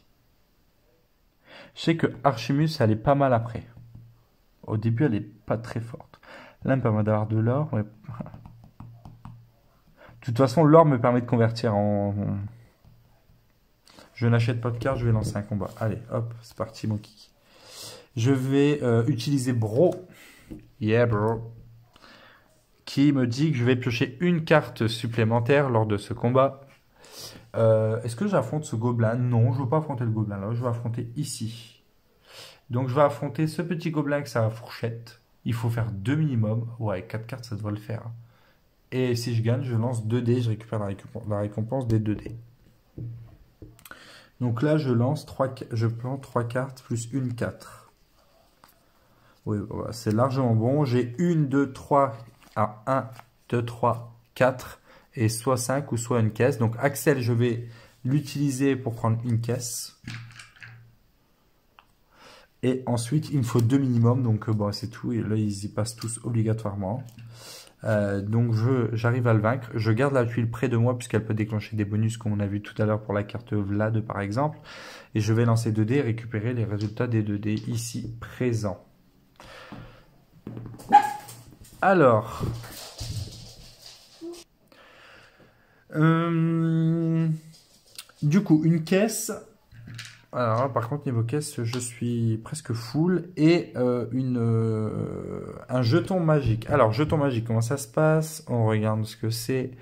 [SPEAKER 1] Je sais que Archimus, elle est pas mal après. Au début, elle est pas très forte. Là, elle me permet d'avoir de l'or. Ouais. De toute façon, l'or me permet de convertir en... Je n'achète pas de carte, je vais lancer un combat. Allez, hop, c'est parti, mon kiki. Je vais utiliser Bro. Yeah, bro. Qui me dit que je vais piocher une carte supplémentaire lors de ce combat. Est-ce que j'affronte ce gobelin? Non, je ne veux pas affronter le gobelin là. Je vais affronter ici. Donc, je vais affronter ce petit gobelin avec sa fourchette. Il faut faire 2 minimum. Ouais, 4 cartes, ça devrait le faire. Et si je gagne, je lance 2 dés. Je récupère la récompense des 2 dés. Donc là, je plante 3 cartes plus une 4. Oui, voilà, c'est largement bon. J'ai 1, 2, 3. Alors 1, 2, 3, 4. Et soit 5 ou soit une caisse. Donc Axel, je vais l'utiliser pour prendre une caisse. Et ensuite, il me faut 2 minimum. Donc c'est tout. Et là, ils y passent tous obligatoirement. Donc j'arrive à le vaincre. Je garde la tuile près de moi puisqu'elle peut déclencher des bonus comme on a vu tout à l'heure pour la carte Vlad par exemple. Et je vais lancer 2 dés et récupérer les résultats des 2 dés ici présents. Alors, du coup, une caisse. Alors là, par contre, niveau caisse, je suis presque full. Et un jeton magique. Alors, jeton magique, comment ça se passe? On regarde ce que c'est.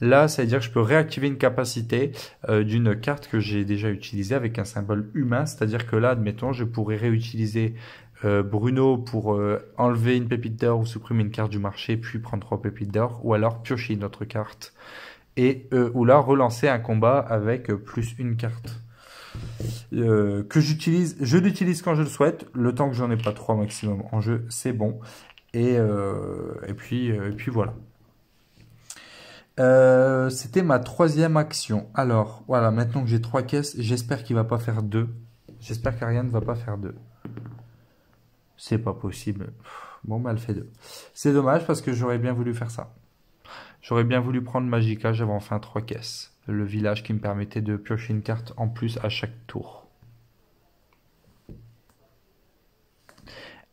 [SPEAKER 1] Là, ça veut dire que je peux réactiver une capacité d'une carte que j'ai déjà utilisée avec un symbole humain. C'est-à-dire que là, admettons, je pourrais réutiliser Bruno pour enlever une pépite d'or ou supprimer une carte du marché, puis prendre 3 pépites d'or, ou alors piocher une autre carte, et ou là relancer un combat avec plus une carte. Que j'utilise, je l'utilise quand je le souhaite, le temps que j'en ai pas 3 maximum en jeu, c'est bon. Et puis voilà. C'était ma troisième action. Alors, voilà, maintenant que j'ai 3 caisses, j'espère qu'il va pas faire 2. J'espère qu'Ariane ne va pas faire 2. C'est pas possible. Bon, bah, elle fait 2. C'est dommage parce que j'aurais bien voulu faire ça. J'aurais bien voulu prendre Magica, j'avais enfin 3 caisses. Le village qui me permettait de piocher une carte en plus à chaque tour.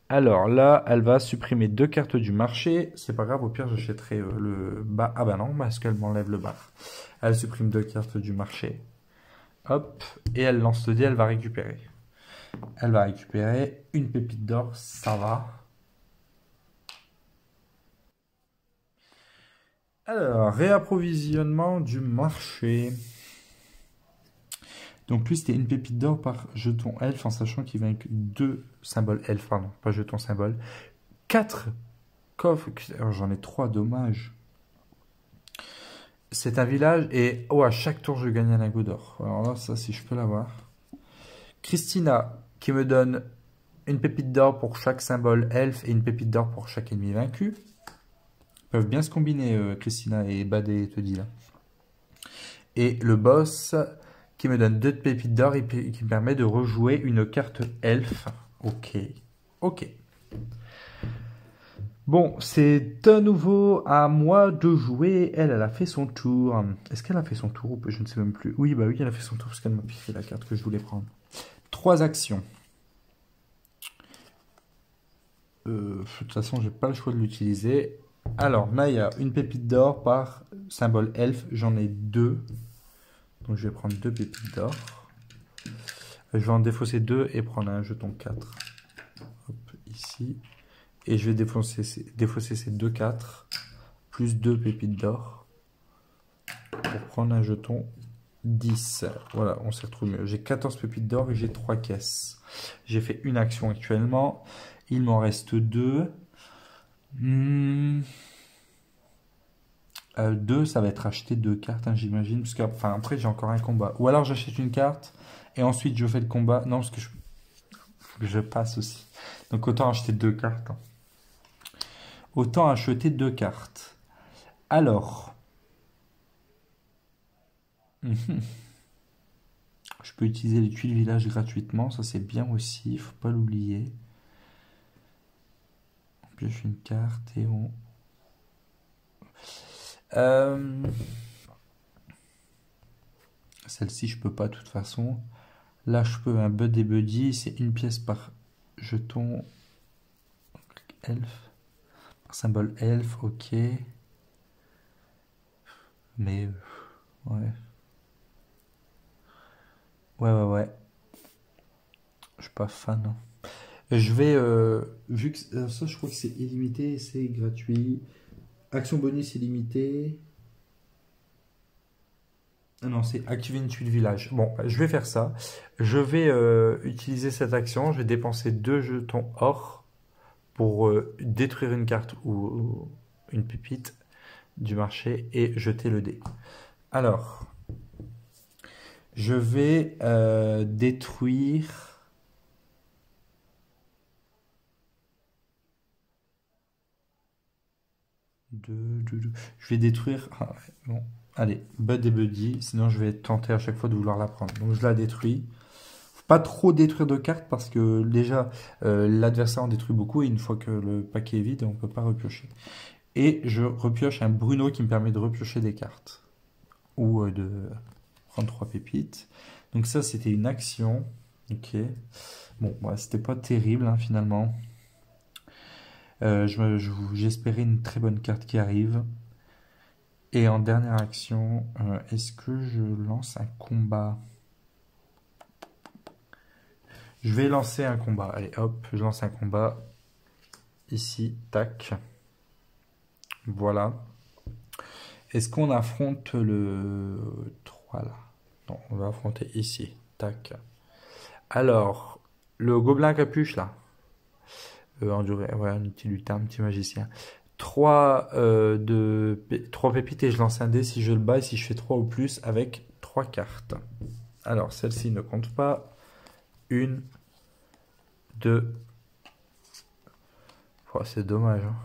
[SPEAKER 1] Alors là, elle va supprimer 2 cartes du marché. C'est pas grave, au pire, j'achèterai le bas. Ah bah non, parce qu'elle m'enlève le bar. Elle supprime 2 cartes du marché. Hop, et elle lance le dé, elle va récupérer. Elle va récupérer une pépite d'or, ça va. Alors, réapprovisionnement du marché. Donc lui, c'était une pépite d'or par jeton elfe, en sachant qu'il va avec 2 symboles elfe, pardon, pas jeton symbole. 4 coffres, alors j'en ai 3, dommage. C'est un village et oh, à chaque tour, je gagne un lingot d'or. Alors là, ça, si je peux l'avoir. Christina, qui me donne une pépite d'or pour chaque symbole elfe et une pépite d'or pour chaque ennemi vaincu. Ils peuvent bien se combiner, Christina et Badé, te dit là. Et le boss qui me donne 2 pépites d'or et qui me permet de rejouer une carte elfe. Ok, ok. Bon, c'est à nouveau à moi de jouer. Elle a fait son tour. Est-ce qu'elle a fait son tour ou pas? Je ne sais même plus. Oui, bah oui, elle a fait son tour parce qu'elle m'a piqué la carte que je voulais prendre. 3 actions. De toute façon, j'ai pas le choix de l'utiliser. Alors, Naya, une pépite d'or par symbole elfe. J'en ai 2. Donc, je vais prendre 2 pépites d'or. Je vais en défausser 2 et prendre un jeton 4. Hop, ici. Et je vais défausser ces 2 4 plus 2 pépites d'or pour prendre un jeton 10. Voilà, on s'y retrouve mieux. J'ai 14 pépites d'or et j'ai 3 caisses. J'ai fait une action actuellement. Il m'en reste 2. 2, ça va être acheter 2 cartes, hein, j'imagine. Parce que, enfin, après, j'ai encore un combat. Ou alors, j'achète une carte et ensuite, je fais le combat. Non, parce que faut que je passe aussi. Donc, autant acheter 2 cartes. Hein. Autant acheter 2 cartes. Alors, je peux utiliser les tuiles village gratuitement. Ça, c'est bien aussi. Il faut pas l'oublier. On pioche une carte et on... Celle-ci, je peux pas de toute façon. Là, je peux un Bud et Buddy. C'est une pièce par jeton elfe. Par symbole elfe, ok. Mais, ouais. Ouais. Je suis pas fan. Hein. Je vais, vu que ça, je crois que c'est illimité, c'est gratuit. Action bonus illimité. Ah non, c'est activer une tuile village. Bon, je vais faire ça. Je vais utiliser cette action. Je vais dépenser 2 jetons or pour détruire une carte ou une pépite du marché et jeter le dé. Alors, je vais détruire... Je vais détruire... Ah, ouais, bon. Allez, Bud et Buddy, sinon je vais tenter à chaque fois de vouloir la prendre. Donc je la détruis. Faut pas trop détruire de cartes parce que déjà l'adversaire en détruit beaucoup et une fois que le paquet est vide, on peut pas repiocher. Et je repioche un Bruno qui me permet de repiocher des cartes. Ou de prendre 3 pépites. Donc ça c'était une action. Ok. Bon, ouais, c'était pas terrible hein, finalement. J'espérais une très bonne carte qui arrive. Et en dernière action, est-ce que je lance un combat? Je vais lancer un combat. Allez, hop, je lance un combat. Ici, tac. Voilà. Est-ce qu'on affronte le 3 là? Non, on va affronter ici. Tac. Alors, le gobelin capuche là. enduré, ouais, un petit lutin, un petit magicien. 3 pépites et je lance un dé si je le bats et si je fais 3 ou plus avec 3 cartes. Alors, celle-ci ne compte pas. 1, 2. Oh, c'est dommage, hein.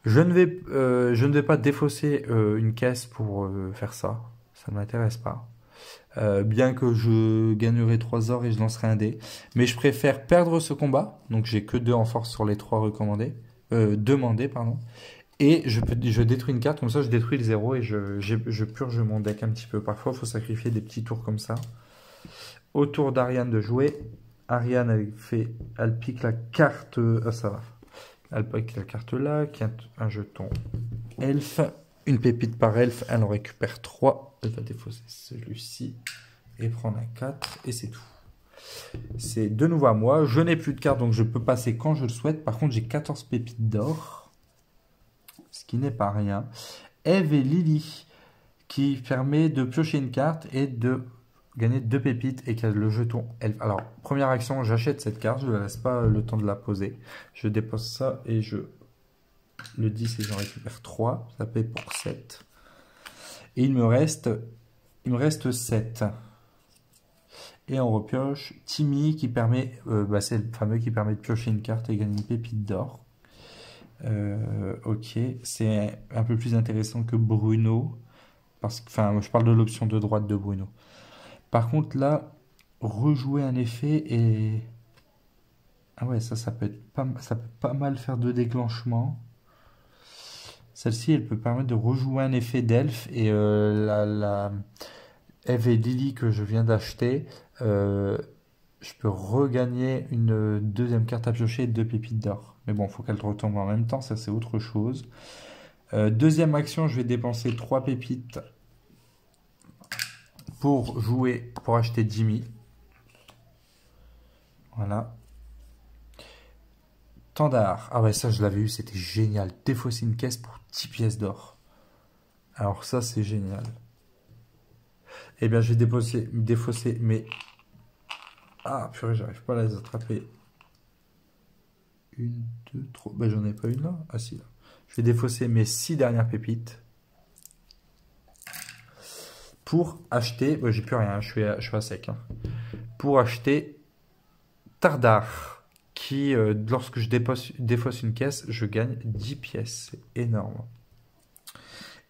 [SPEAKER 1] Je ne vais pas défausser une caisse pour faire ça. Ça ne m'intéresse pas. Bien que je gagnerai 3 ors et je lancerai un dé. Mais je préfère perdre ce combat. Donc j'ai que 2 en force sur les 3 recommandés. Demandés, pardon. Et je détruis une carte, comme ça je détruis le 0 et je purge mon deck un petit peu. Parfois il faut sacrifier des petits tours comme ça. Au tour d'Ariane de jouer. Ariane elle pique la carte. Ah ça va. Elle pique la carte là, qui a un jeton elfe. Une pépite par elfe, elle en récupère 3. Elle va défausser celui-ci et prendre un 4 et c'est tout. C'est de nouveau à moi. Je n'ai plus de cartes donc je peux passer quand je le souhaite. Par contre j'ai 14 pépites d'or, ce qui n'est pas rien. Eve et Lily qui permet de piocher une carte et de gagner 2 pépites et qui a le jeton elfe. Alors première action, j'achète cette carte, je ne laisse pas le temps de la poser. Je dépose ça et je le 10 et j'en récupère 3. Ça paye pour 7. Et il me reste 7. Et on repioche Timmy qui permet, c'est le fameux qui permet de piocher une carte et gagner une pépite d'or. Ok, c'est un peu plus intéressant que Bruno. Enfin, je parle de l'option de droite de Bruno. Par contre, là, rejouer un effet et... Ah ouais, ça peut pas mal faire de déclenchement. Celle-ci, elle peut permettre de rejouer un effet d'elfe et la Eve et Lily que je viens d'acheter, je peux regagner une deuxième carte à piocher et 2 pépites d'or. Mais bon, il faut qu'elle retombe en même temps, ça c'est autre chose. Deuxième action, je vais dépenser 3 pépites pour acheter Jimmy. Voilà. Tandar. Ah ouais, ça je l'avais eu, c'était génial. Défausser une caisse pour 10 pièces d'or. Alors ça c'est génial. Eh bien je vais défausser mes... Ah purée, j'arrive pas à les attraper. 1, 2, 3... Ben j'en ai pas une là. Ah si là. Je vais défausser mes 6 dernières pépites. Pour acheter... Ben, j'ai plus rien, je suis à sec. Hein. Pour acheter Tardar. Qui, lorsque je défausse une caisse, je gagne 10 pièces. C'est énorme.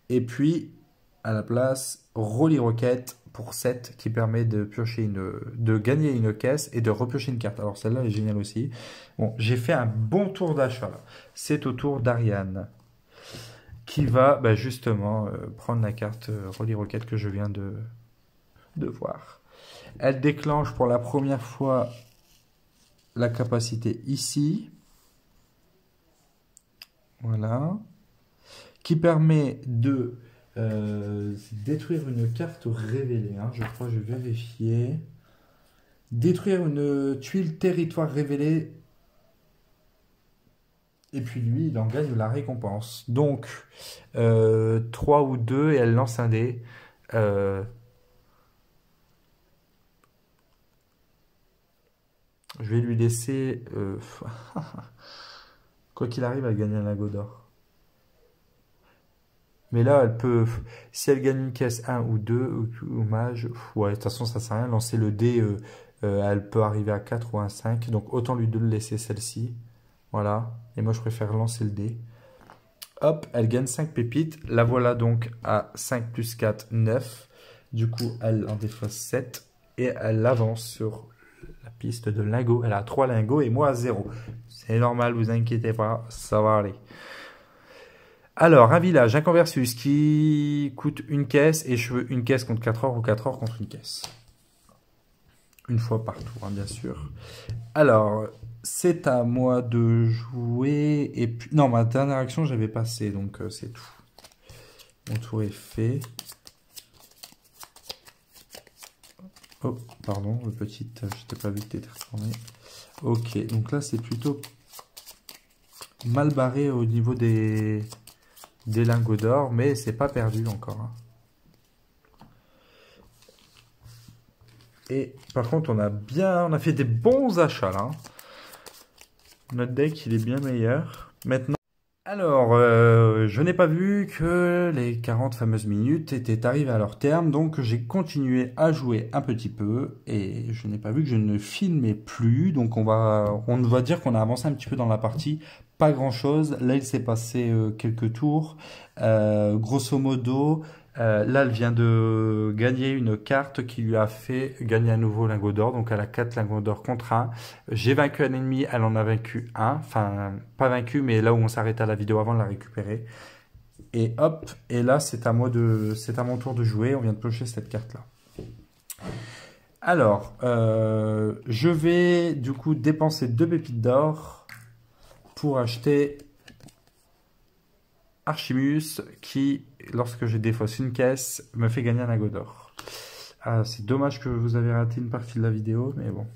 [SPEAKER 1] Et puis, à la place, Rolly Rocket pour 7, qui permet de gagner une caisse et de repiocher une carte. Alors celle-là est géniale aussi. Bon, j'ai fait un bon tour d'achat. C'est au tour d'Ariane, qui va justement prendre la carte Rolly Rocket que je viens de voir. Elle déclenche pour la première fois la capacité ici, voilà, qui permet de détruire une carte révélée, hein, je crois, je vais vérifier, détruire une tuile territoire révélée, et puis lui, il en gagne la récompense. Donc, 3 ou 2, et elle lance un dé. Je vais lui laisser... Quoi qu'il arrive, elle gagne un lingot d'or. Mais là, elle peut... Si elle gagne une caisse 1 ou 2, ou mage... Ouais, de toute façon, ça sert à rien. Lancer le dé, elle peut arriver à 4 ou à 5. Donc, autant lui de laisser celle-ci. Voilà. Et moi, je préfère lancer le dé. Hop, elle gagne 5 pépites. La voilà donc à 5 plus 4, 9. Du coup, elle en défausse 7. Et elle avance sur... la piste de lingots, elle a 3 lingots et moi 0. C'est normal, vous inquiétez pas, ça va aller. Alors, un village, un conversus qui coûte une caisse et je veux une caisse contre 4 ors ou 4 ors contre une caisse. Une fois par tour, hein, bien sûr. Alors, c'est à moi de jouer et puis... Non, ma dernière action, j'avais passé, donc c'est tout. Mon tour est fait. Oh, pardon, le petit, je t'ai pas vu que tu étais retourné. Ok, donc là c'est plutôt mal barré au niveau des lingots d'or, mais c'est pas perdu encore. Hein. Et par contre, on a fait des bons achats là. Hein. notre deck il est bien meilleur. Maintenant, alors, je n'ai pas vu que les 40 fameuses minutes étaient arrivées à leur terme, donc j'ai continué à jouer un petit peu et je n'ai pas vu que je ne filmais plus, donc on va dire qu'on a avancé un petit peu dans la partie, pas grand-chose. Là, il s'est passé quelques tours, grosso modo. Là, elle vient de gagner une carte qui lui a fait gagner un nouveau lingot d'or. Donc, elle a 4 lingots d'or contre 1. J'ai vaincu un ennemi, elle en a vaincu un. Enfin, pas vaincu, mais là où on s'arrêtait à la vidéo avant, elle l'a récupéré. Et hop, et là, c'est à mon tour de jouer. On vient de piocher cette carte-là. Alors, je vais du coup dépenser 2 pépites d'or pour acheter Archimus qui, lorsque je défausse une caisse, me fait gagner un lingot d'or. Ah, c'est dommage que vous avez raté une partie de la vidéo, mais bon.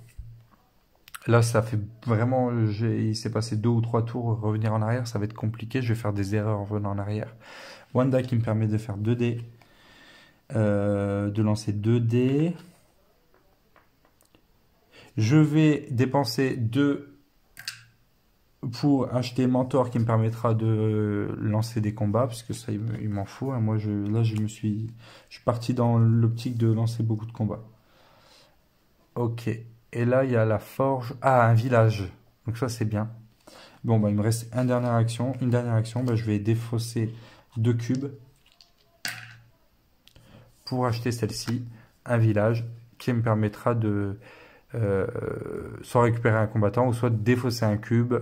[SPEAKER 1] Là, ça fait vraiment... Il s'est passé 2 ou 3 tours. Revenir en arrière, ça va être compliqué. Je vais faire des erreurs en revenant en arrière. Wanda qui me permet de faire 2 dés. De lancer 2 dés. Je vais dépenser 2 pour acheter Mentor qui me permettra de lancer des combats, parce que ça, il m'en faut. Moi, là, je suis parti dans l'optique de lancer beaucoup de combats. Ok. Et là, il y a la forge. Ah, un village. Donc ça, c'est bien. Bon, bah, il me reste une dernière action. Bah, je vais défausser 2 cubes pour acheter celle-ci. Un village qui me permettra de soit récupérer un combattant ou soit défausser un cube,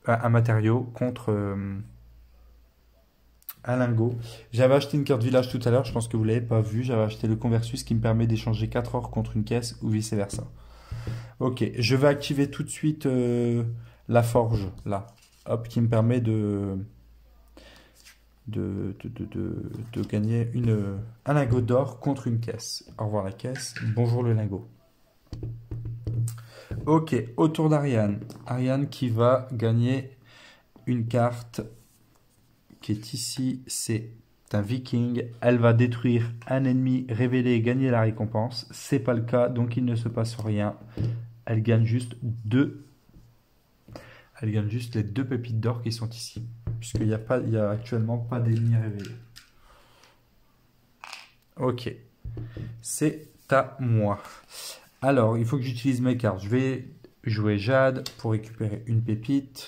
[SPEAKER 1] un matériau contre un lingot. J'avais acheté une carte village tout à l'heure, je pense que vous ne l'avez pas vu. J'avais acheté le Conversus qui me permet d'échanger 4 or contre une caisse ou vice versa. Ok, je vais activer tout de suite la forge là, hop, qui me permet de gagner un lingot d'or contre une caisse. Au revoir la caisse, bonjour le lingot. Ok, au tour d'Ariane. Ariane qui va gagner une carte qui est ici, c'est un viking. Elle va détruire un ennemi révélé et gagner la récompense. C'est pas le cas, donc il ne se passe rien. Elle gagne juste Elle gagne juste les 2 pépites d'or qui sont ici, puisqu'il n'y a actuellement pas d'ennemis révélés. Ok, c'est à moi. Alors, il faut que j'utilise mes cartes. Je vais jouer Jade pour récupérer une pépite.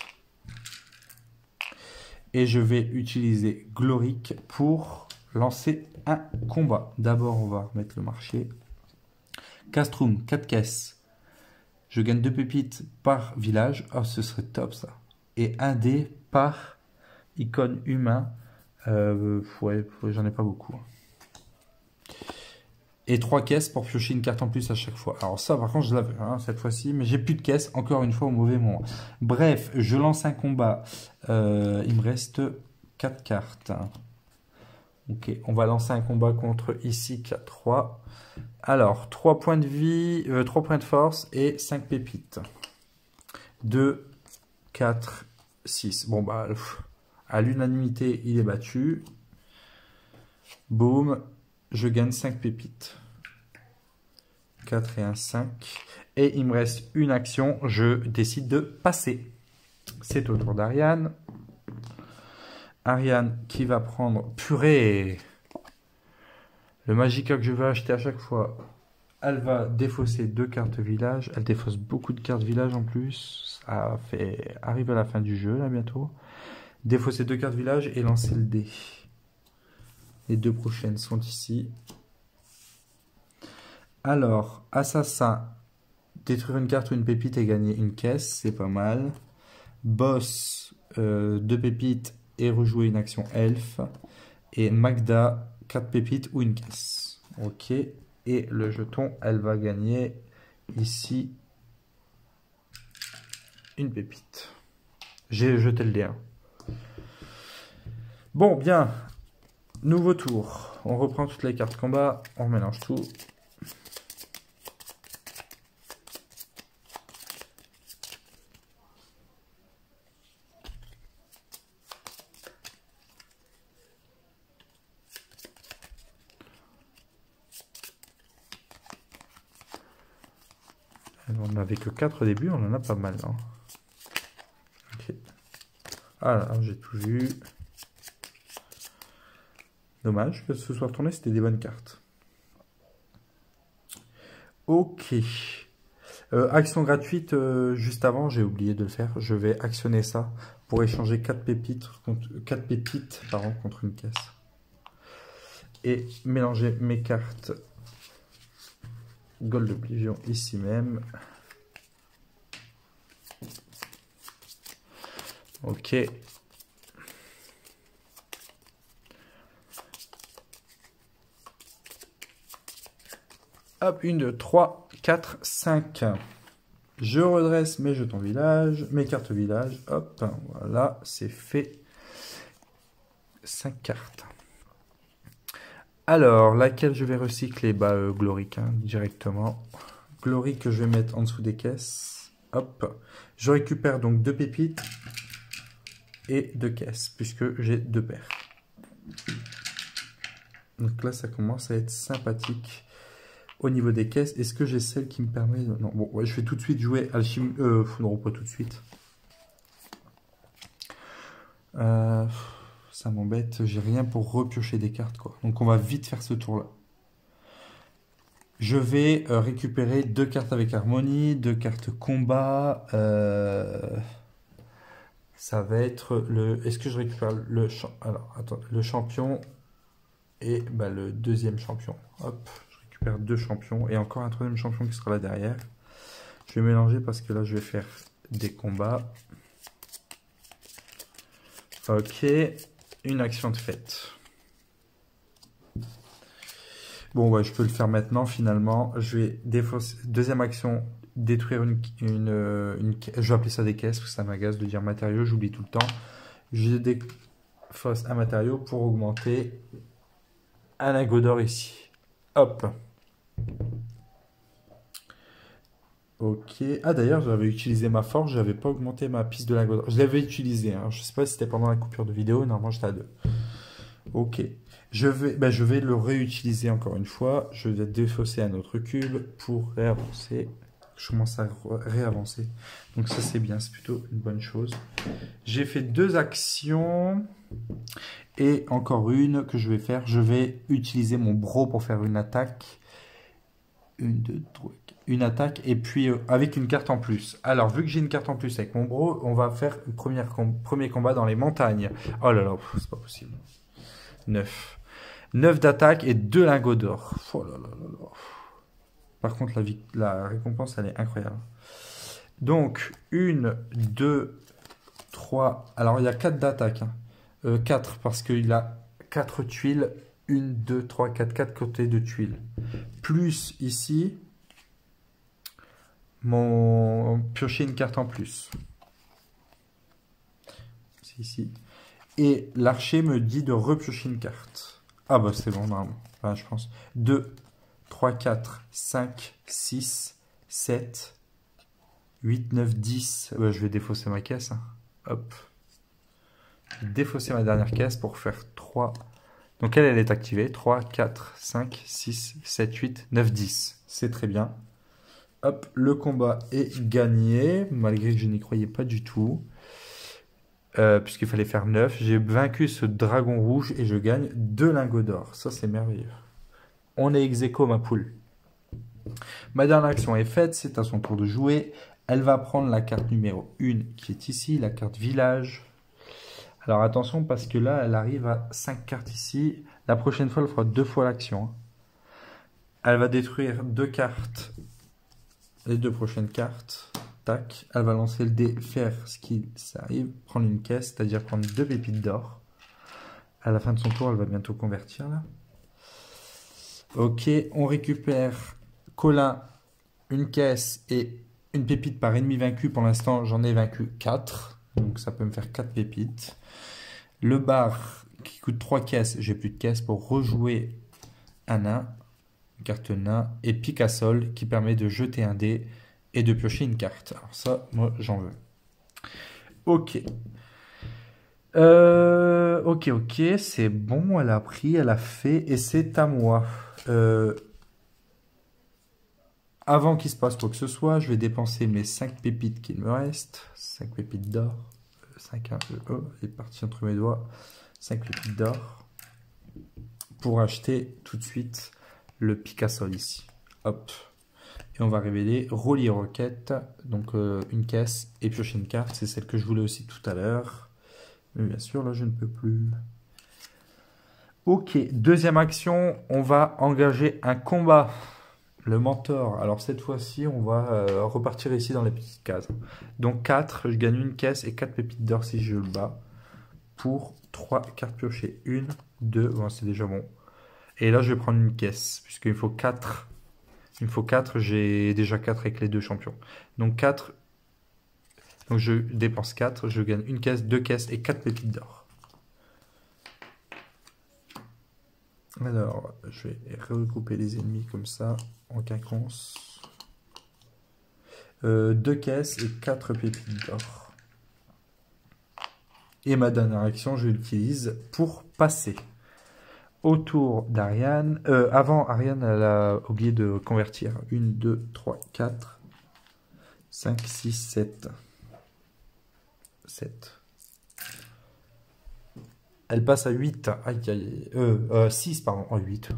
[SPEAKER 1] Et je vais utiliser Gloric pour lancer un combat. D'abord, on va remettre le marché. Castrum, 4 caisses. Je gagne 2 pépites par village. Oh, ce serait top ça. Et 1 dé par icône humain. Ouais, j'en ai pas beaucoup. Et 3 caisses pour piocher une carte en plus à chaque fois. Alors ça, par contre, je l'avais cette fois-ci, mais j'ai plus de caisses, encore une fois, au mauvais moment. Bref, je lance un combat. Il me reste 4 cartes. Ok, on va lancer un combat contre ici qui a 3. Alors, 3 points de vie, 3 points de force et 5 pépites. 2, 4, 6. Bon, bah, à l'unanimité, il est battu. Boum. Je gagne 5 pépites. 4 et 1, 5. Et il me reste une action. Je décide de passer. C'est au tour d'Ariane. Ariane qui va prendre... Purée! Le Magica que je veux acheter à chaque fois. Elle va défausser 2 cartes village. Elle défausse beaucoup de cartes village en plus. Ça fait arriver à la fin du jeu, là, bientôt. Défausser 2 cartes village et lancer le dé. Les 2 prochaines sont ici. Alors, assassin, détruire une carte ou une pépite et gagner une caisse, c'est pas mal. Boss, 2 pépites et rejouer une action elfe. Et Magda, 4 pépites ou une caisse. Ok, et le jeton, elle va gagner ici une pépite. J'ai jeté le dé. Bon, bien. Nouveau tour. On reprend toutes les cartes combat. On mélange tout. On n'avait que 4 au début. On en a pas mal. Hein. Ah, j'ai tout vu. Dommage que ce soit retourné, c'était des bonnes cartes. Ok. Action gratuite, juste avant, j'ai oublié de le faire. Je vais actionner ça pour échanger 4 pépites contre une caisse. Et mélanger mes cartes Gold Oblivion ici même. Ok. Hop, 1, 2, 3, 4, 5. Je redresse mes jetons village, mes cartes village. Hop, voilà, c'est fait. 5 cartes. Alors, laquelle je vais recycler? Bah, Gloric, hein, directement. Gloric que je vais mettre en dessous des caisses. Hop. Je récupère donc 2 pépites et 2 caisses, puisque j'ai 2 paires. Donc là, ça commence à être sympathique. Au niveau des caisses, est-ce que j'ai celle qui me permet... Non, bon, ouais, je vais tout de suite jouer Alchimie... non, pas tout de suite. Ça m'embête, j'ai rien pour repiocher des cartes, quoi. Donc on va vite faire ce tour-là. Je vais récupérer 2 cartes avec harmonie, 2 cartes combat. Ça va être le... Est-ce que je récupère le... Alors, attends, le champion et bah, le deuxième champion. Hop. 2 champions et encore un troisième champion qui sera là derrière. Je vais mélanger parce que là je vais faire des combats. Ok, une action de fête. Bon ouais, je peux le faire maintenant finalement. Je vais défausser. Deuxième action, détruire je vais appeler ça des caisses parce que ça m'agace de dire matériaux, j'oublie tout le temps. Je défausse un matériau pour augmenter un lingot d'or ici. Hop. Ok. Ah d'ailleurs, j'avais utilisé ma forge, j'avais pas augmenté ma piste de lingot d'or. Je l'avais utilisé, hein. Je sais pas si c'était pendant la coupure de vidéo, normalement j'étais à 2. Ok. Je vais le réutiliser encore une fois. Je vais défausser un autre cube pour réavancer. Je commence à réavancer. Donc ça c'est bien, c'est plutôt une bonne chose. J'ai fait 2 actions. Et encore une que je vais faire. Je vais utiliser mon bro pour faire une attaque. Une attaque et puis avec une carte en plus. Alors vu que j'ai une carte en plus avec mon bro, on va faire le premier combat dans les montagnes. Oh là là, c'est pas possible. 9. 9 d'attaque et 2 lingots d'or. Oh là là là là. Par contre la récompense elle est incroyable. Donc 1, 2, 3. Alors il y a 4 d'attaque. 4 parce qu'il a 4 tuiles. 1, 2, 3, 4, 4 côtés de tuiles. Plus ici, piocher une carte en plus. C'est ici. Et l'archer me dit de repiocher une carte. Ah bah c'est bon, normalement. Enfin, je pense. 2, 3, 4, 5, 6, 7, 8, 9, 10. Je vais défausser ma caisse. Hein. Hop. Défausser ma dernière caisse pour faire 3. Donc elle est activée. 3, 4, 5, 6, 7, 8, 9, 10. C'est très bien. Hop, le combat est gagné, malgré que je n'y croyais pas du tout. Puisqu'il fallait faire 9. J'ai vaincu ce dragon rouge et je gagne 2 lingots d'or. Ça, c'est merveilleux. On est ex aequo, ma poule. Ma dernière action est faite. C'est à son tour de jouer. Elle va prendre la carte numéro 1 qui est ici, la carte village. Alors attention parce que là, elle arrive à 5 cartes ici. La prochaine fois, elle fera 2 fois l'action. Elle va détruire 2 cartes. Les 2 prochaines cartes. Tac. Elle va lancer le dé, faire ce qui arrive, prendre une caisse, c'est-à-dire prendre 2 pépites d'or. À la fin de son tour, elle va bientôt convertir là. Ok, on récupère Colin, une caisse et une pépite par ennemi vaincu. Pour l'instant, j'en ai vaincu 4. Donc ça peut me faire 4 pépites. Le bar qui coûte 3 caisses, j'ai plus de caisses pour rejouer un nain, une carte nain, et Picassol qui permet de jeter un dé et de piocher une carte. Alors ça, moi j'en veux. Ok. Ok, c'est bon, elle a pris, elle a fait, et c'est à moi. Avant qu'il se passe quoi que ce soit, je vais dépenser mes 5 pépites qu'il me reste. 5 pépites d'or. 5, 1, 2, oh, il est parti entre mes doigts. 5 pépites d'or. Pour acheter tout de suite le Picasol ici. Hop. Et on va révéler Rolly Rocket. Donc une caisse et piocher une carte. C'est celle que je voulais aussi tout à l'heure. Mais bien sûr, là, je ne peux plus. Ok, deuxième action, on va engager un combat. Le mentor. Alors cette fois-ci, on va repartir ici dans les petites cases. Donc 4, je gagne une caisse et 4 pépites d'or si je le bats. Pour 3 cartes piochées. 1, 2, bon, c'est déjà bon. Et là, je vais prendre une caisse, puisqu'il faut 4. Il me faut 4, j'ai déjà 4 avec les deux champions. Donc 4, donc je dépense 4, je gagne une caisse, 2 caisses et 4 pépites d'or. Alors, je vais regrouper les ennemis comme ça, en quinconce. 2 caisses et 4 pépites d'or. Et ma dernière action, je l'utilise pour passer. Au tour d'Ariane. Avant, Ariane, elle a oublié de convertir. 1, 2, 3, 4, 5, 6, 7. 7. Elle passe à 8. Aïe, aïe, 6, pardon. Oh, 8.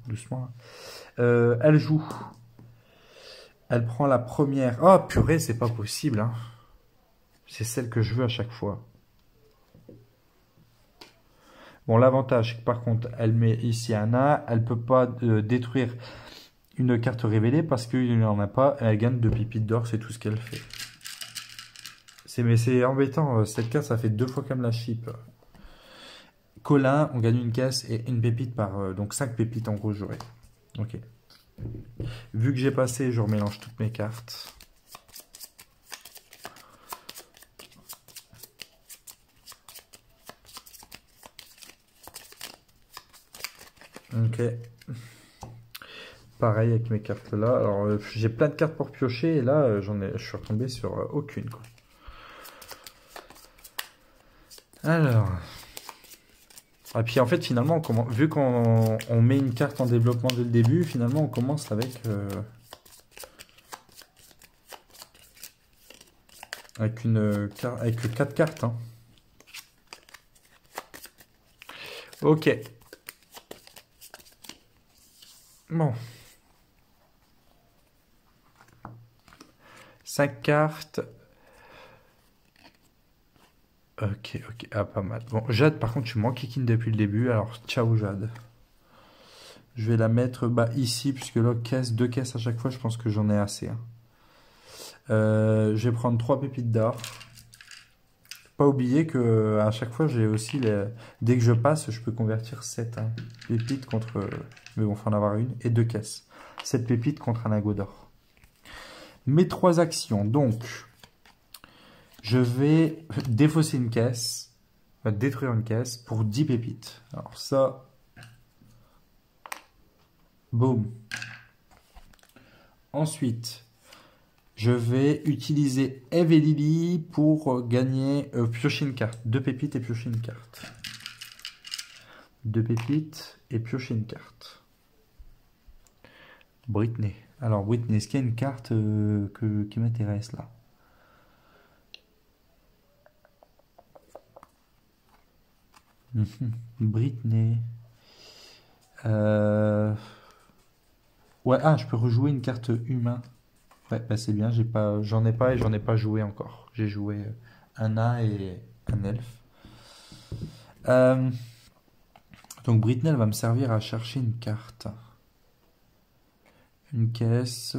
[SPEAKER 1] Doucement. Elle joue. Elle prend la première. Oh, purée, c'est pas possible. Hein. C'est celle que je veux à chaque fois. Bon, l'avantage, c'est que par contre, elle met ici un A. Elle ne peut pas détruire une carte révélée parce qu'il n'en a pas. Elle gagne 2 pépites d'or, c'est tout ce qu'elle fait. Mais c'est embêtant. Cette carte, ça fait 2 fois qu'elle me la chip. Colin, on gagne une caisse et une pépite par... donc 5 pépites en gros, j'aurai. Ok. Vu que j'ai passé, je remélange toutes mes cartes. Ok. Pareil avec mes cartes là. Alors j'ai plein de cartes pour piocher et là je suis retombé sur aucune quoi. Alors. Et puis en fait finalement vu qu'on met une carte en développement dès le début, finalement on commence avec avec 4 cartes. Hein. Ok. Bon. 5 cartes. Ok, ok. Ah, pas mal. Bon, Jade, par contre, je suis moins kikine depuis le début. Alors, ciao, Jade. Je vais la mettre ici, puisque là, 2 caisses à chaque fois, je pense que j'en ai assez. Hein. Je vais prendre 3 pépites d'or. Pas oublier que à chaque fois, j'ai aussi dès que je passe, je peux convertir 7 hein, pépites contre. Mais bon, il faut en avoir une. Et 2 caisses. 7 pépites contre un lingot d'or. Mes 3 actions. Donc, je vais défausser une caisse. Détruire une caisse pour 10 pépites. Alors ça. Boum. Ensuite. Je vais utiliser Eve et Lily pour gagner, piocher une carte. 2 pépites et piocher une carte. 2 pépites et piocher une carte. Britney. Alors Britney, est-ce qu'il y a une carte qui m'intéresse là? Britney. Ouais, ah, je peux rejouer une carte humain. Ouais, bah c'est bien, j'en ai pas et j'en ai pas joué encore. J'ai joué un nain et un elfe. Donc Britney, elle va me servir à chercher une carte. Une caisse.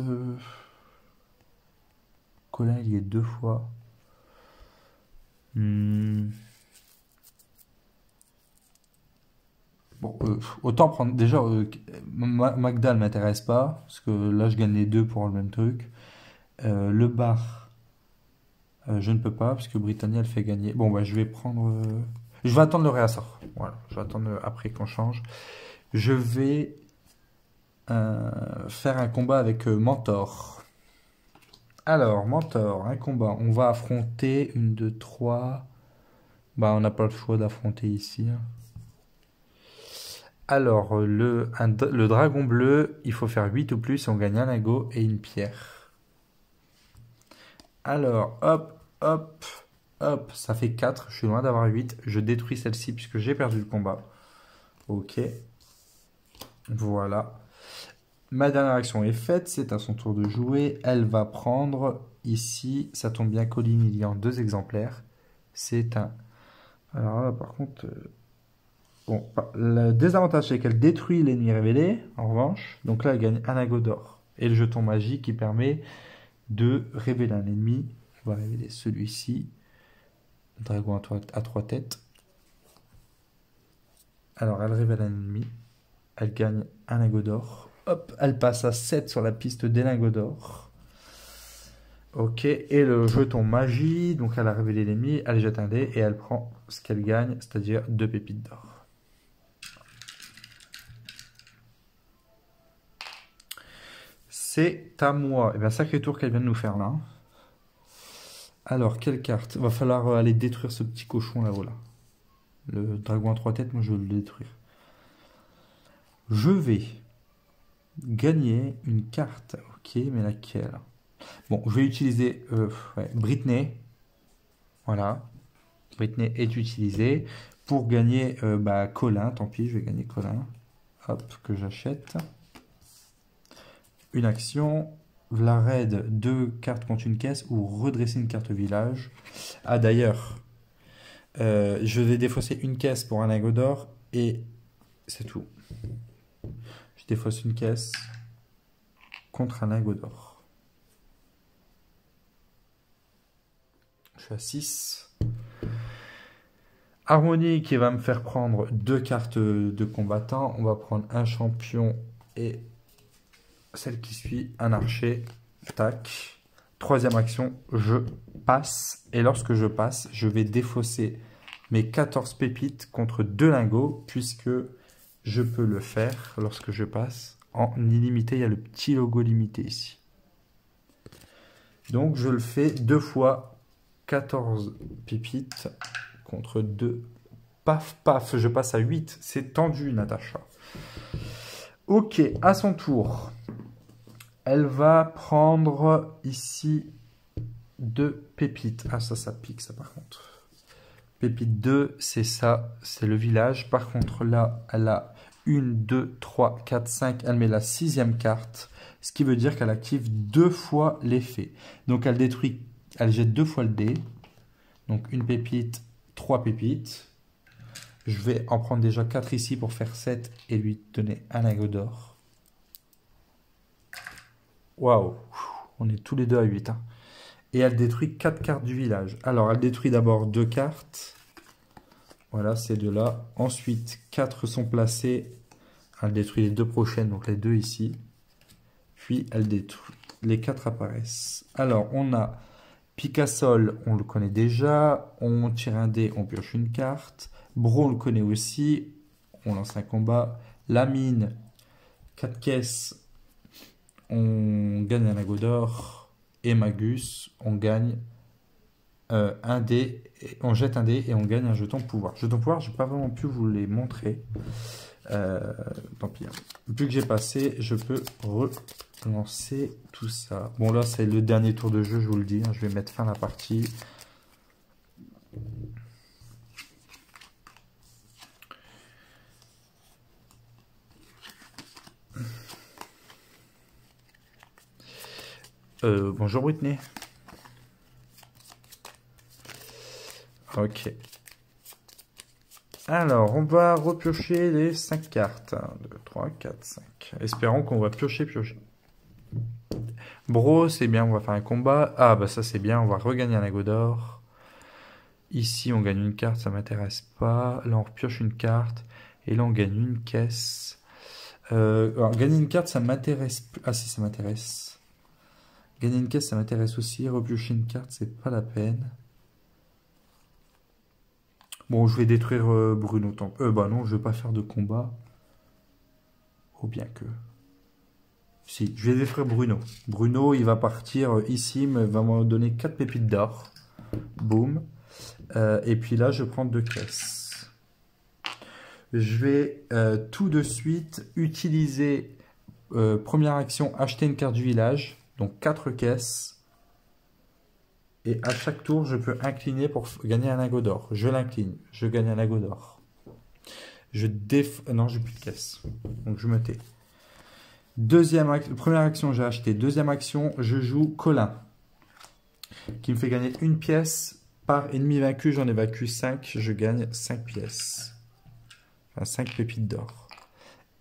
[SPEAKER 1] Colin, il y est 2 fois. Bon, autant prendre... Déjà, Magda, elle m'intéresse pas. Parce que là, je gagne les 2 pour le même truc. Le bar, je ne peux pas. Parce que Britannia, elle fait gagner. Bon, bah, je vais prendre... Je vais attendre le réassort. Voilà, je vais attendre après qu'on change. Je vais faire un combat avec Mentor. Alors, Mentor, un combat. On va affronter 1, 2, 3. Bah, on n'a pas le choix d'affronter ici. Hein. Alors, le dragon bleu, il faut faire 8 ou plus et on gagne un lingot et une pierre. Alors, hop, hop. Hop, ça fait 4. Je suis loin d'avoir 8. Je détruis celle-ci puisque j'ai perdu le combat. Ok. Voilà. Ma dernière action est faite. C'est à son tour de jouer. Elle va prendre ici. Ça tombe bien, Colline, il y a en 2 exemplaires. C'est un... Alors là, par contre... Bon, le désavantage, c'est qu'elle détruit l'ennemi révélé, en revanche. Donc là, elle gagne un lingot d'or. Et le jeton magique qui permet de révéler un ennemi. On va révéler celui-ci. Dragon à 3 têtes. Alors, elle révèle un ennemi. Elle gagne un lingot d'or. Hop, elle passe à 7 sur la piste des lingots d'or. Ok, et le jeton magie. Donc, elle a révélé l'ennemi. Elle jette un dé et elle prend ce qu'elle gagne, c'est-à-dire 2 pépites d'or. C'est à moi. Et bien, sacré tour qu'elle vient de nous faire là. Alors, quelle carte? Va falloir aller détruire ce petit cochon là-haut là. Le dragon à 3 têtes, moi je veux le détruire. Je vais gagner une carte. Ok, mais laquelle? Bon, je vais utiliser Britney. Voilà. Britney est utilisée. Pour gagner Colin, tant pis, je vais gagner Colin. Hop, que j'achète. Une action. La raid 2 cartes contre une caisse ou redresser une carte village. Ah d'ailleurs, je vais défausser une caisse pour un lingot d'or et c'est tout. Je défausse une caisse contre un lingot d'or. Je suis à 6. Harmonie qui va me faire prendre 2 cartes de combattant. On va prendre un champion et celle qui suit, un archer. Tac. Troisième action, je passe. Et lorsque je passe, je vais défausser mes 14 pépites contre 2 lingots, puisque je peux le faire lorsque je passe en illimité. Il y a le petit logo limité ici. Donc je le fais 2 fois 14 pépites contre 2. Paf, paf, je passe à 8. C'est tendu, Natacha. Ok, à son tour. Elle va prendre ici 2 pépites. Ah, ça pique, ça, par contre. Pépite 2, c'est ça, c'est le village. Par contre, là, elle a 1, 2, 3, 4, 5. Elle met la 6e carte, ce qui veut dire qu'elle active 2 fois l'effet. Donc, elle détruit, elle jette 2 fois le dé. Donc, une pépite, 3 pépites. Je vais en prendre déjà 4 ici pour faire 7 et lui donner un lingot d'or. Waouh, on est tous les deux à 8. Hein. Et elle détruit 4 cartes du village. Alors, elle détruit d'abord 2 cartes. Voilà, ces deux-là. Ensuite, 4 sont placées. Elle détruit les 2 prochaines, donc les 2 ici. Puis, elle détruit. Les 4 apparaissent. Alors, on a Picassol, on le connaît déjà. On tire un dé, on pioche une carte. Bro, on le connaît aussi. On lance un combat. La mine, 4 caisses. On gagne un lingot d'or. Et Magus, on gagne un dé. On jette un dé et on gagne un jeton pouvoir. Jeton pouvoir, je n'ai pas vraiment pu vous les montrer. Tant pis. Hein. Vu que j'ai passé, je peux relancer tout ça. Bon, là, c'est le dernier tour de jeu, je vous le dis. Hein, je vais mettre fin à la partie. Bonjour Whitney. Ok. Alors, on va repiocher les 5 cartes. 1, 2, 3, 4, 5. Espérons qu'on va piocher. Bro, c'est bien, on va faire un combat. Ah, bah ça c'est bien, on va regagner un lingot d'or. Ici, on gagne une carte, ça m'intéresse pas. Là, on repioche une carte. Et là, on gagne une caisse. Alors, gagner une carte, ça m'intéresse. Ah si, ça m'intéresse. Gagner une caisse, ça m'intéresse aussi. Repiocher une carte, c'est pas la peine. Bon, je vais détruire Bruno. Bah non, je vais pas faire de combat. Oh, bien que... Si, je vais détruire Bruno. Bruno, il va partir ici, mais va me donner 4 pépites d'or. Boum. Et puis là, je prends 2 caisses. Je vais tout de suite utiliser... première action, acheter une carte du village. Donc 4 caisses. Et à chaque tour, je peux incliner pour gagner un lingot d'or. Je l'incline, je gagne un lingot d'or. Non, j'ai plus de caisse. Donc je me tais. Première action, j'ai acheté. Deuxième action, je joue Colin. Qui me fait gagner une pièce par ennemi vaincu. J'en ai vaincu 5. Je gagne 5 pièces. Enfin, 5 pépites d'or.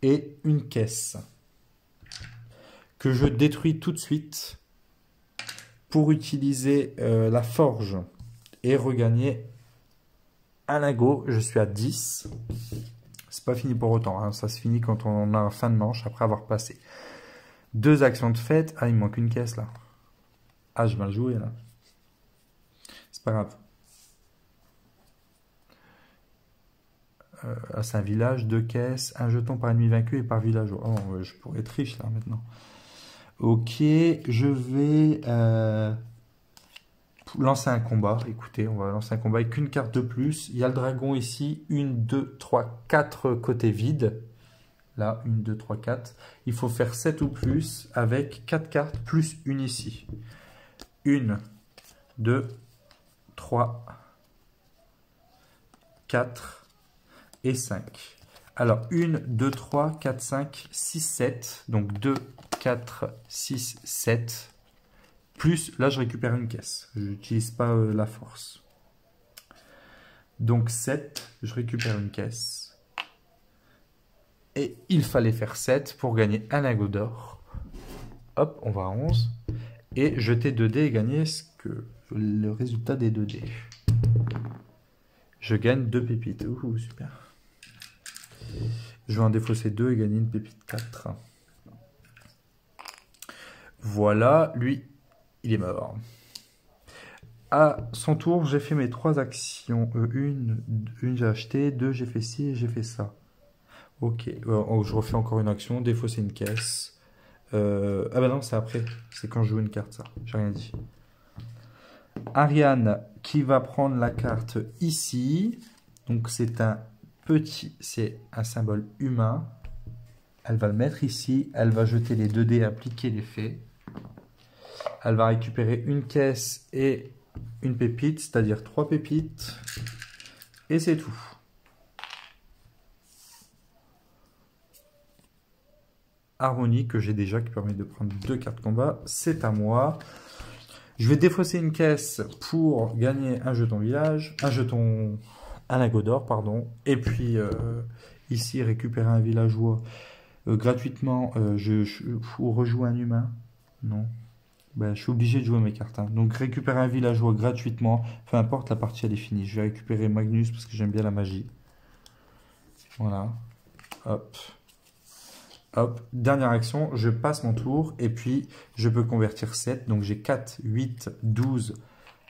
[SPEAKER 1] Et une caisse. Que je détruis tout de suite. Pour utiliser la forge. Et regagner un lingot. Je suis à 10. C'est pas fini pour autant, hein. Ça se finit quand on a fin de manche après avoir passé. 2 actions de fête. Ah, il me manque une caisse là. Ah, j'ai mal joué là. C'est pas grave. C'est un village, 2 caisses, un jeton par ennemi vaincu et par villageois. Oh, je pourrais être riche là maintenant. Ok, je vais lancer un combat. Écoutez, on va lancer un combat avec une carte de plus. Il y a le dragon ici. 1, 2, 3, 4 côtés vides. Là, 1, 2, 3, 4. Il faut faire 7 ou plus avec 4 cartes plus une ici. 1, 2, 3, 4 et 5. Alors, 1, 2, 3, 4, 5, 6, 7. Donc 2, 4, 6, 7. Plus, là, je récupère une caisse. Je n'utilise pas la force. Donc 7, je récupère une caisse. Et il fallait faire 7 pour gagner un lingot d'or. Hop, on va à 11. Et jeter 2 dés et gagner le résultat des 2 dés. Je gagne 2 pépites. Ouh, super. Je vais en défausser 2 et gagner une pépite 4. Voilà, lui, il est mort. À son tour, j'ai fait mes 3 actions. Une j'ai acheté, 2 j'ai fait ci et j'ai fait ça. Ok, je refais encore une action, défausser une caisse. Ah bah non, c'est après. C'est quand je joue une carte, ça. J'ai rien dit. Ariane qui va prendre la carte ici. Donc c'est un symbole humain. Elle va le mettre ici. Elle va jeter les 2 dés, appliquer l'effet. Elle va récupérer une caisse et une pépite, c'est-à-dire 3 pépites. Et c'est tout. Harmonie que j'ai déjà qui permet de prendre 2 cartes combat. C'est à moi. Je vais défausser une caisse pour gagner un jeton village. Un lingot d'or, pardon. Et puis ici récupérer un villageois gratuitement. Ou rejouer un humain. Non. Ben, je suis obligé de jouer mes cartes. Hein. Donc récupérer un villageois gratuitement. Peu importe, la partie elle est finie. Je vais récupérer Magnus parce que j'aime bien la magie. Voilà. Hop. Hop. Dernière action, je passe mon tour. Et puis je peux convertir 7. Donc j'ai 4, 8, 12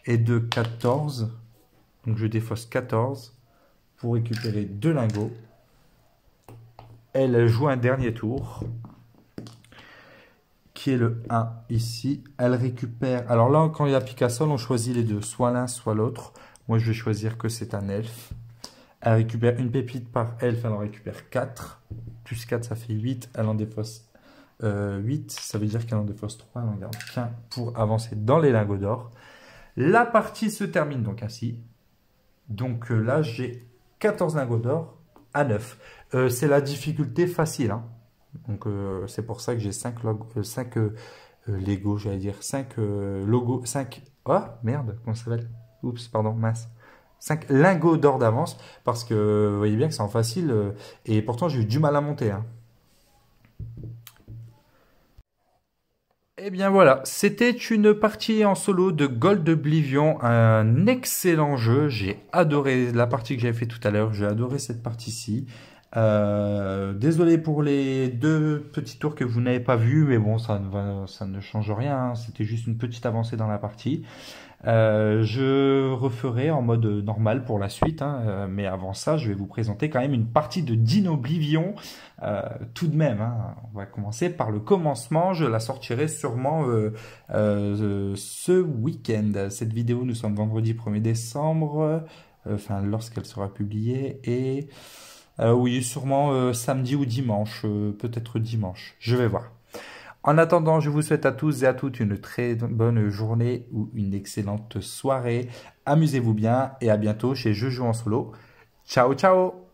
[SPEAKER 1] et 2, 14. Donc je défausse 14 pour récupérer 2 lingots. Elle joue un dernier tour. Qui est le 1 ici. Elle récupère... Alors là, quand il y a Picasso, on choisit les deux. Soit l'un, soit l'autre. Moi, je vais choisir que c'est un elfe. Elle récupère une pépite par elfe. Elle en récupère 4. Plus 4, ça fait 8. Elle en dépose 8. Ça veut dire qu'elle en dépose 3. Elle en garde qu'un pour avancer dans les lingots d'or. La partie se termine donc ainsi. Donc là, j'ai 14 lingots d'or à 9. C'est la difficulté facile, hein. Donc c'est pour ça que j'ai 5 Lego, j'allais dire 5 logos, 5... Oh merde, comment ça s'appelle? Oups, pardon, mince. 5 lingots d'or d'avance, parce que vous voyez bien que c'est en facile, et pourtant j'ai eu du mal à monter. Hein. Et bien voilà, c'était une partie en solo de Gold Oblivion, un excellent jeu. J'ai adoré la partie que j'avais fait tout à l'heure, j'ai adoré cette partie-ci. Désolé pour les 2 petits tours que vous n'avez pas vus, mais bon, ça ne change rien, hein. C'était juste une petite avancée dans la partie. Je referai en mode normal pour la suite, hein, mais avant ça, je vais vous présenter quand même une partie de Dino Oblivion, tout de même. Hein. On va commencer par le commencement, je la sortirai sûrement ce week-end. Cette vidéo, nous sommes vendredi 1er décembre, enfin lorsqu'elle sera publiée, et... oui, sûrement samedi ou dimanche, peut-être dimanche, je vais voir. En attendant, je vous souhaite à tous et à toutes une très bonne journée ou une excellente soirée. Amusez-vous bien et à bientôt chez Je joue en solo. Ciao, ciao!